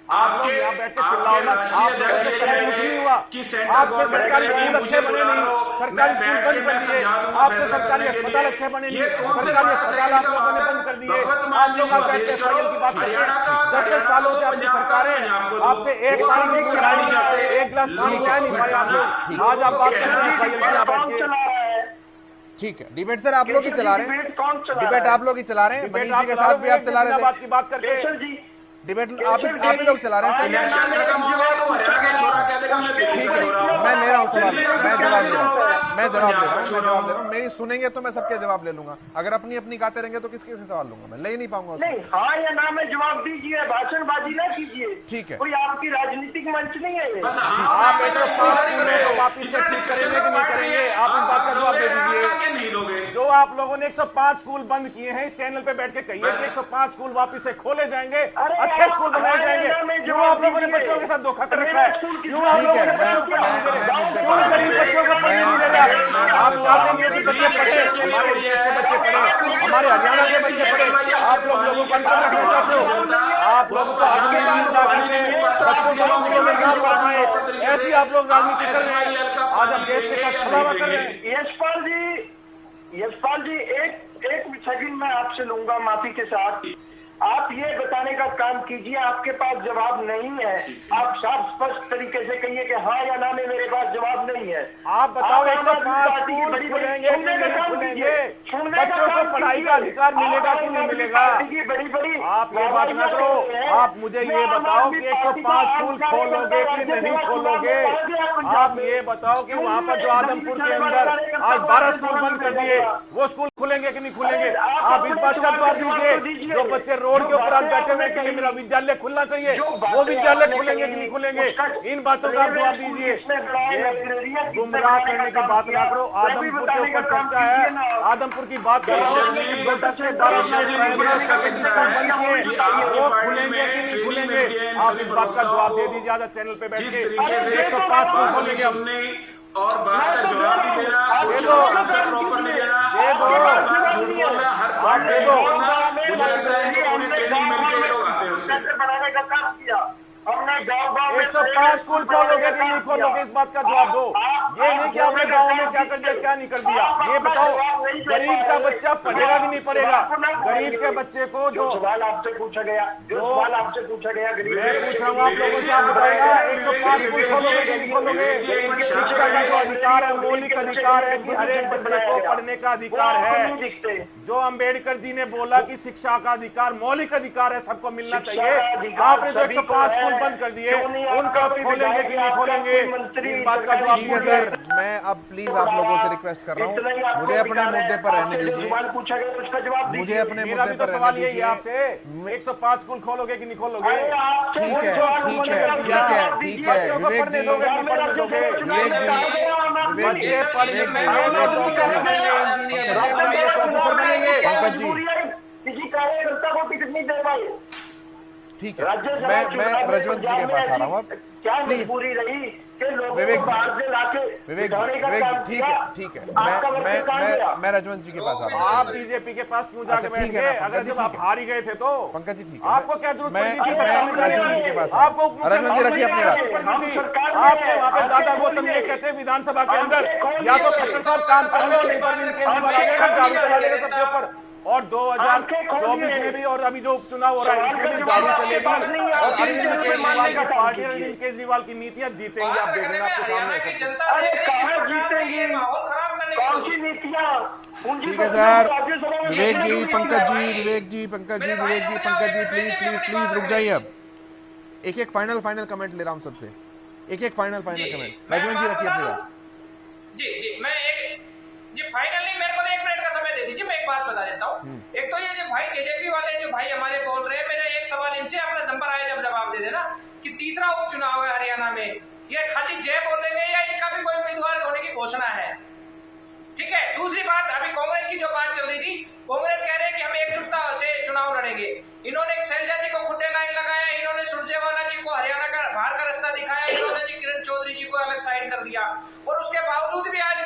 आप लोग यहाँ बैठ के चिल्लाओ ना, आप लोगों से कभी कुछ नहीं हुआ, आपसे सरकारी स्कूल अच्छे बने नहीं, सरकारी स्कूल बंद कर दिए, आपसे सरकारी अस्पताल अच्छे बने नहीं, सरकारी अस्पताल आप लोगों ने बंद कर दिए। आप लोग बैठ के सवाल की बात करते हैं, 10 सालों से आपकी सरकारें आपसे एक पानी की पिलाई नहीं चाहते, 1 गिलास पानी क्या नहीं पाए आप लोग। आज आप बात करते हैं सवाल की बैठ के। ठीक है, डिबेट सर आप लोग ही चला रहे हैं, डिबेट आप लोग ही चला रहे हैं, मनीष जी के साथ भी आप चला रहे थे बात करके, डिबेट आप ही लोग चला रहे हैं। ठीक है, मैं ले रहा हूँ सवाल, मैं जवाब दे रहा हूँ, मेरी सुनेंगे तो मैं सबके जवाब ले लूंगा, अगर अपनी अपनी गाते रहेंगे तो किसके से सवाल लूंगा, मैं ले ही नहीं पाऊंगा। नहीं, हाँ या ना में जवाब दीजिए, भाषणबाजी ना कीजिए। ठीक है, कोई आपकी राजनीतिक मंच नहीं है ये। आप 105 वापिस से ठीक करेंगे कि नहीं करेंगे, आप इस बात का जवाब दे दीजिए। जो आप लोगों ने 105 स्कूल बंद किए हैं, इस चैनल पे बैठ के कहिए कि 105 स्कूल वापिस से खोले जाएंगे, अच्छे स्कूल बनाए जाएंगे। क्यों आप लोगों ने बच्चों के साथ धोखा कर रखा है? क्यों आप लोगों ने बच्चों को क्यों गरीब बच्चों को पढ़ने नहीं दे रहे? आप चाहते हैं कि बच्चे पढ़े, हमारे देश के बच्चे पढ़े, हमारे हरियाणा के बच्चे पढ़े, आप लोगों को अनपढ़ रखना चाहते हो। आप लोगों को अगली बच्चों को स्कूलों में ना पढ़ाए, ऐसी आप लोग राजनीति कर रहे हैं। आज आप देश के साथ छलावा कर रहे हैं। यशपाल जी एक सेकंड मैं आपसे लूंगा माफी के साथ। आप ये बताने का काम कीजिए, आपके पास जवाब नहीं है, आप साफ स्पष्ट तरीके से कहिए कि हाँ या ना में मेरे पास जवाब नहीं है। आप बताओ 105 स्कूल खुलेंगे कि नहीं खुलेंगे, बच्चों को पढ़ाई का अधिकार मिलेगा कि नहीं मिलेगा? आप ये बात ना करो, आप मुझे ये बताओ कि 105 स्कूल खोलोगे कि नहीं खोलोगे? आप ये बताओ कि वहाँ पर जो आदमपुर के अंदर आज 12 स्कूल बंद कर दिए, वो स्कूल खुलेंगे कि नहीं खुलेंगे? आप इस बात का जवाब दीजिए। जो बच्चे रोड के ऊपर आज बैठे हुए हैं कि मेरा विद्यालय खुलना चाहिए, वो विद्यालय खुलेंगे कि नहीं खुलेंगे? इन बातों का आप जवाब दीजिए। गुमराह करने की बात ना करो। आदमपुर के ऊपर चर्चा है, आदमपुर की बात कर रहा हूँ। जो 10 से 12 बंद किए वो खुलेंगे कि नहीं खुलेंगे? आप इस बात का जवाब दे दीजिए। आज चैनल पे बैठ के 105 स्कूल खोलेंगे हमने और बात का जवाब भी देना, प्रॉपर नहीं देना, झूठ बोलना, हर बात नहीं बोलना। मुझे लगता है कि पूरी ट्रेनिंग मिलकर लोग आते हैं उससे। बढ़ाने का काम किया हमने। गाँव 105 स्कूल खोलोगे कि नहीं खोलोगे? इस बात का जवाब दो। ये नहीं कि आपने गाँव में क्या कर दिया क्या नहीं कर दिया। ये बताओ, गरीब का बच्चा पढ़ेगा कि नहीं पढ़ेगा? गरीब के बच्चे को जो सवाल आपसे पूछा गया, सवाल आपसे पूछा गया, मैं पूछ रहा हूँ आप लोगों से, आप बताएगा 105 स्कूल खोलोगे कि नहीं खोलोगे? शिक्षा का जो अधिकार है, मौलिक अधिकार है कि हर एक बच्चे को पढ़ने का अधिकार है। जो अंबेडकर जी ने बोला कि शिक्षा का अधिकार मौलिक अधिकार है, सबको मिलना चाहिए। आपने जो 105 स्कूल बंद कर दिए, उनका खोलेंगे कि नहीं खोलेंगे? इस बात का जवाब। ठीक है सर, मैं अब प्लीज आप लोगों से रिक्वेस्ट कर रहा हूँ, मुझे अपने मुद्दे पर रहने दीजिए। मुझे अपने मुद्दे पर सवाल यही है आपसे, 105 स्कूल खोलोगे कि नहीं खोलोगे? ठीक है ठीक है ठीक है ठीक है विवेक जी, पंकज जी, किसी कार्यकर्ता को टिकट नहीं दे पाए। ठीक है, मैं रजवंत जी के पास आ रहा हूँ अब, क्या प्लीज। मजबूरी रही कि लोगों विवेक को बाहर से लाके विवेक जी ठीक है, मैं रजवंत जी के पास आ रहा हूँ। आप बीजेपी के पास क्यों जाके बैठ गए? अगर जब आप हार ही गए थे तो पंकज जी ठीक है, आपको क्या जरूरत मैं रजवंत जी के पास, आपको रजवंत जी रखिए अपनी बात। आपके वहाँ पे दादा गौतम ये कहते हैं विधानसभा के अंदर या तो खट्टर साहब काम कर लो, नहीं तो अरविंद केजरीवाल आ जाएगा, झाड़ू चला देगा सबके ऊपर। और 2024 में भी और अभी जो उपचुनाव हो रहा है इसमें भी झाड़ू चलेगी और अरविंद केजरीवाल की पार्टी, अरविंद केजरीवाल की नीतियां जीतेंगी। आप देख लेना आपके सामने। अरे कहाँ जीतेंगे, कौन सी नीतियां? ठीक है sir, Vivek ji, Pankaj ji, Vivek ji, Pankaj ji, Vivek ji, Pankaj ji, please please please रुक जाइए। अब एक फाइनल कमेंट ले रहा हूँ सबसे, एक फाइनल कमेंट। रजवंत जी रखिए अपनी बात। जी मैं फाइनली मेरे को 1 मिनट का समय दे दीजिए, मैं एक बात बता देता हूँ। एक तो ये जो भाई जेजेपी वाले जो भाई हमारे बोल रहे हैं, मेरा एक सवाल इनसे, अपना नंबर आए जब जवाब दे देना कि तीसरा उपचुनाव है हरियाणा में, ये खाली जय बोलेंगे या इनका भी कोई उम्मीदवार होने की घोषणा है? ठीक है। दूसरी बात, अभी कांग्रेस की जो बात चल रही थी, कांग्रेस कह रहे हैं कि हम एकजुटता से चुनाव लड़ेंगे। इन्होंने शैलजा जी को खुट्टे लाइन लगाया, इन्होंने सुरजेवाला जी को हरियाणा का बाहर का रास्ता दिखाया, इन्होंने जी किरण चौधरी जी को अलग साइड कर दिया। और उसके बावजूद भी आज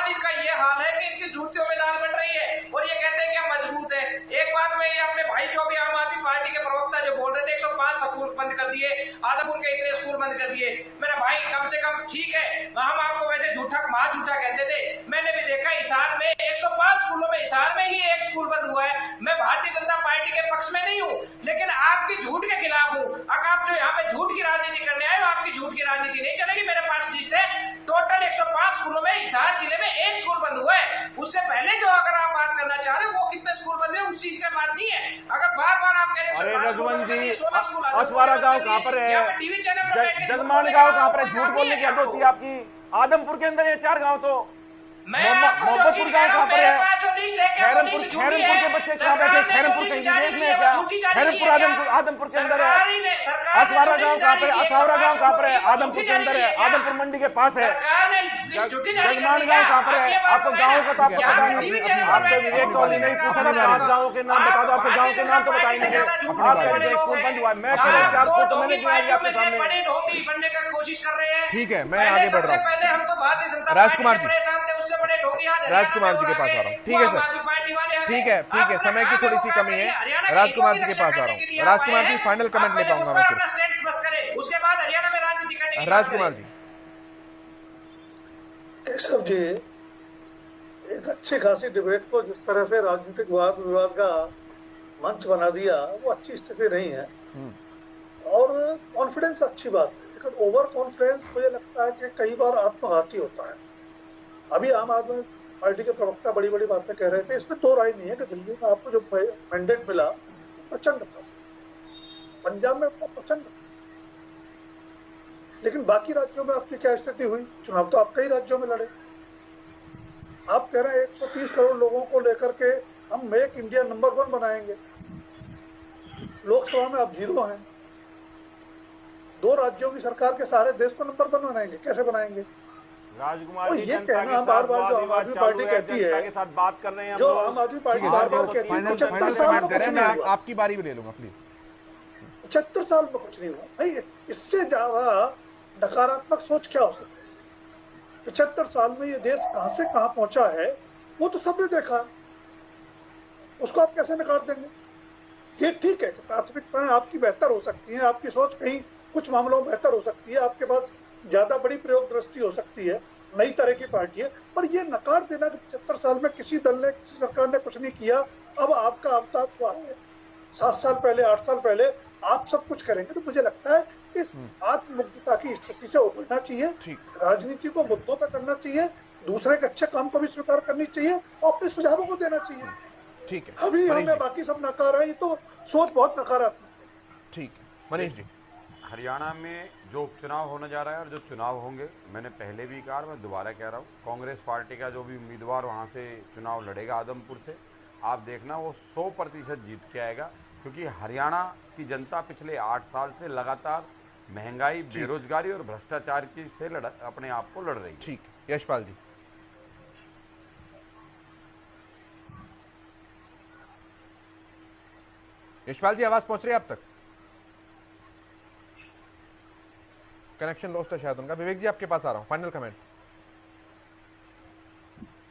इनका ये हाल है कि इनकी झूठियों में दाल बन रही है और ये कहते हैं कि हम मजबूत है। एक बात मैं ये अपने भाई जो भी आम आदमी पार्टी के प्रवक्ता जो बोल रहे थे 105 स्कूल बंद कर दिए, आदमपुर के इतने स्कूल बंद कर दिए, मेरा भाई कम से कम ठीक है, हम आपको वैसे झूठा कहते थे। मैंने भी देखा हिसार में 105 स्कूलों में हिसार में ही एक स्कूल बंद हुआ है। मैं भारतीय जनता पार्टी के पक्ष में नहीं हूँ, लेकिन आपकी झूठ के खिलाफ हूँ। अगर आप जो यहाँ पे झूठ की राजनीति करने आए, आपकी झूठ की राजनीति नहीं चलेगी। मेरे पास लिस्ट है, टोटल 105 स्कूलों में हिसार जिले में एक स्कूल बंद हुआ है। उससे पहले जो अगर आप बात करना चाह रहे हो वो कितने स्कूल बंद है, उस चीज का बात नहीं है। अगर बार आप कह रहे हो रजवंत जी, असवारा गांव कहाँ पर है, टीवी चैनल जगमान गांव कहाँ पर है? झूठ बोलने की हद होती है आपकी। आदमपुर के अंदर ये 4 गांव, तो मोहम्मदपुर गांव कहाँ पर है? खैरमपुर के बच्चे कहाँ बैठे? खैरमपुर कहीं विदेश में है क्या? खैरमपुर आदमपुर के अंदर है। असवारा गांव कहाँ पर है? असवारा गांव कहाँ पर है? आदमपुर के अंदर है, आदमपुर मंडी के पास है। जगमान गांव कहाँ पर है? आपको गाँव का तो आपको पता नहीं। आपसे विवेक चौधरी नहीं पूछा था 5 गाँवों के नाम बता दो, आपसे गाँव के नाम तो बताएंगे। आप स्कूल बंद हुआ है, मैं 4 स्कूल तो मैंने गिना दिया आपके सामने। बनने का कोशिश कर रहे हैं। ठीक है, मैं आगे बढ़ रहा हूँ। पहले हम तो भारतीय जनता राजकुमार जी, राजकुमार जी के पास आ रहा हूँ। ठीक है सर, ठीक है, समय की थोड़ी सी कमी है। राजकुमार जी के पास आ रहा हूँ। राजकुमार जी, फाइनल कमेंट ले पाऊंगा मैं सिर्फ। उसके बाद हरियाणा में राजनीति करने की राजकुमार जी। केशव जी, एक अच्छी खासी डिबेट को जिस तरह से राजनीतिक वाद विवाद का मंच बना दिया, वो अच्छी स्थिति नहीं है। और कॉन्फिडेंस अच्छी बात है, लेकिन ओवर कॉन्फिडेंस मुझे लगता है कि कई बार आत्मघाती होता है। अभी आम आदमी पार्टी के प्रवक्ता बड़ी बड़ी बातें कह रहे थे, इसमें तो राय नहीं है कि दिल्ली में आपको जो मैंडेट मिला प्रचंड था, पंजाब में प्रचंड था, लेकिन बाकी राज्यों में आपकी क्या स्थिति हुई? चुनाव तो आप कई राज्यों में लड़े, आप कह रहे हैं 130 करोड़ लोगों को लेकर के हम मेक इंडिया नंबर 1 बनाएंगे। लोकसभा में आप 0 हैं। 2 राज्यों की सरकार के सारे देश को नंबर 1 बनाएंगे, कैसे बनाएंगे? राजकुमार जी, ये कहना बार बार जो आम आदमी पार्टी कहती है, के साथ बात कर रहे हैं, जो आम आदमी पार्टी बार बार कहती है 75 साल में कुछ नहीं हुआ। आपकी बारी भी ले लूंगा प्लीज। 75 साल में कुछ नहीं हुआ भाई, इससे ज्यादा नकारात्मक सोच क्या हो सकती है? 75 साल में ये देश कहां से कहां पहुंचा है वो तो सबने देखा, उसको आप कैसे नकार देंगे? ये ठीक है कि प्राथमिकताएं आपकी बेहतर हो सकती हैं, आपकी सोच कहीं कुछ मामलों में बेहतर हो सकती है, आपके पास ज्यादा बड़ी प्रयोग दृष्टि हो सकती है, नई तरह की पार्टी है, पर ये नकार देना कि 75 साल में किसी दल ने, किसी सरकार ने कुछ नहीं किया, अब आपका अवतार हुआ है, 7 साल पहले, 8 साल पहले आप सब कुछ करेंगे, तो मुझे लगता है इस आत्ममुग्धता की स्थिति से उभरना चाहिए, राजनीति को मुद्दों पर करना चाहिए, दूसरे के अच्छे काम को भी स्वीकार करनी चाहिए और अपने सुझावों को देना चाहिए। ठीक है, अभी हमें बाकी सब नकार है, ये तो सोच बहुत नकारात्मक है। ठीक है मनीष जी। हरियाणा में जो उपचुनाव होने जा रहा है और जो चुनाव होंगे, मैंने पहले भी कहा, मैं दोबारा कह रहा हूँ, कांग्रेस पार्टी का जो भी उम्मीदवार वहाँ से चुनाव लड़ेगा आदमपुर से, आप देखना वो 100% जीत के आएगा, क्योंकि हरियाणा की जनता पिछले 8 साल से लगातार महंगाई, बेरोजगारी और भ्रष्टाचार की से अपने आप को लड़ रही है। ठीक, यशपाल जी। यशपाल जी आवाज पहुंच रही है आप तक? कनेक्शन लॉस्ट है शायद उनका। विवेक जी आपके पास आ रहा हूं, फाइनल कमेंट।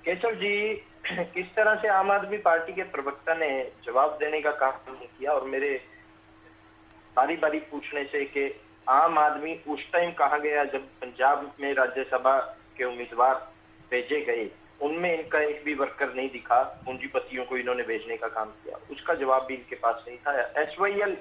केशव जी, किस तरह से आम आदमी पार्टी के प्रवक्ता ने जवाब देने का काम नहीं किया, और मेरे बारी बारी पूछने से कि आम आदमी उस टाइम कहा गया जब पंजाब में राज्यसभा के उम्मीदवार भेजे गए, उनमें इनका एक भी वर्कर नहीं दिखा, पूंजीपतियों को इन्होंने भेजने का काम किया, उसका जवाब भी इनके पास नहीं था। SYL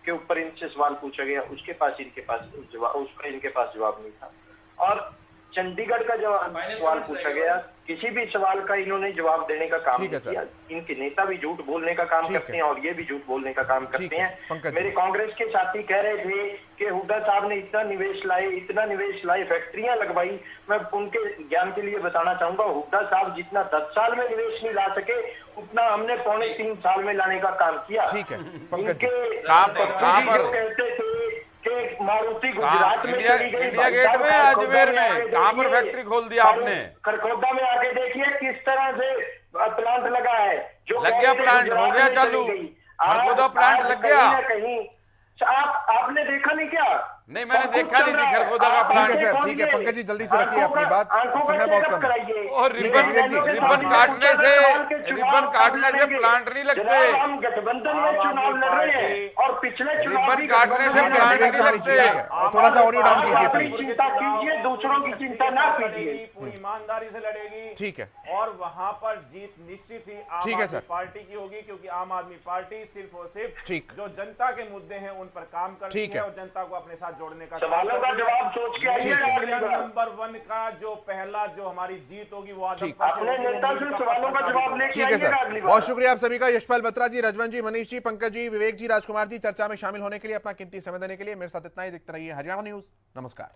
के ऊपर इनसे सवाल पूछा गया, उसके पास इनके पास जवाब नहीं था। और चंडीगढ़ का सवाल पूछा गया, किसी भी सवाल का इन्होंने जवाब देने का काम नहीं किया। इनके नेता भी झूठ बोलने का काम करते हैं और ये भी झूठ बोलने का काम करते हैं। मेरे कांग्रेस के साथी कह रहे थे कि हुड्डा साहब ने इतना निवेश लाए, फैक्ट्रियां लगवाई। मैं उनके ज्ञान के लिए बताना चाहूंगा, हुड्डा साहब जितना 10 साल में निवेश नहीं ला सके, उतना हमने 3.25 साल में लाने का काम किया। ठीक है, कहते थे कि मारुति गुजरात में चली गई, इंडिया गेट में, अजमेर में, कहां पर फैक्ट्री खोल दिया आपने? खरखोदा में आके देखिए किस तरह से प्लांट लगा है, जो लग गया प्लांट, हो गया चालू, खरखोदा प्लांट लग गया। कहीं आपने देखा नहीं क्या? नहीं, मैंने देखा नहीं थी खरखोदा का प्लांट। ठीक है पंकज जी, जल्दी से रखिए अपनी बात, समय बहुत कम है। और रिबन काटने से प्लांट नहीं लगते। हम गठबंधन में चुनाव लड़ रहे हैं और पिछले रिबन काटने से प्लांट नहीं लगते। थोड़ा सा ऑडियो डाउन कीजिए प्लीज। चिंता कीजिए, दूसरों की चिंता ना कीजिए। पूरी ईमानदारी से लड़ेगी। ठीक है, और वहां पर जीत निश्चित ही आम आदमी पार्टी की होगी, क्योंकि आम आदमी पार्टी सिर्फ और सिर्फ जो जनता के मुद्दे हैं उन पर काम करती है और जनता को अपने साथ जोड़ने का सवालों का जवाब सोच के आइए। नंबर 1 का जो पहला जो हमारी जीत होगी वो अपने नेता से सवालों का जवाब लेके आइएगा अगली बार। बहुत शुक्रिया आप सभी का, यशपाल बत्रा जी, रजवन जी, मनीष जी, पंकज जी, विवेक जी, राजकुमार जी, चर्चा में शामिल होने के लिए, अपना कीमती समय देने के लिए। मेरे साथ इतना ही। देखते रहिए हरियाणा न्यूज। नमस्कार।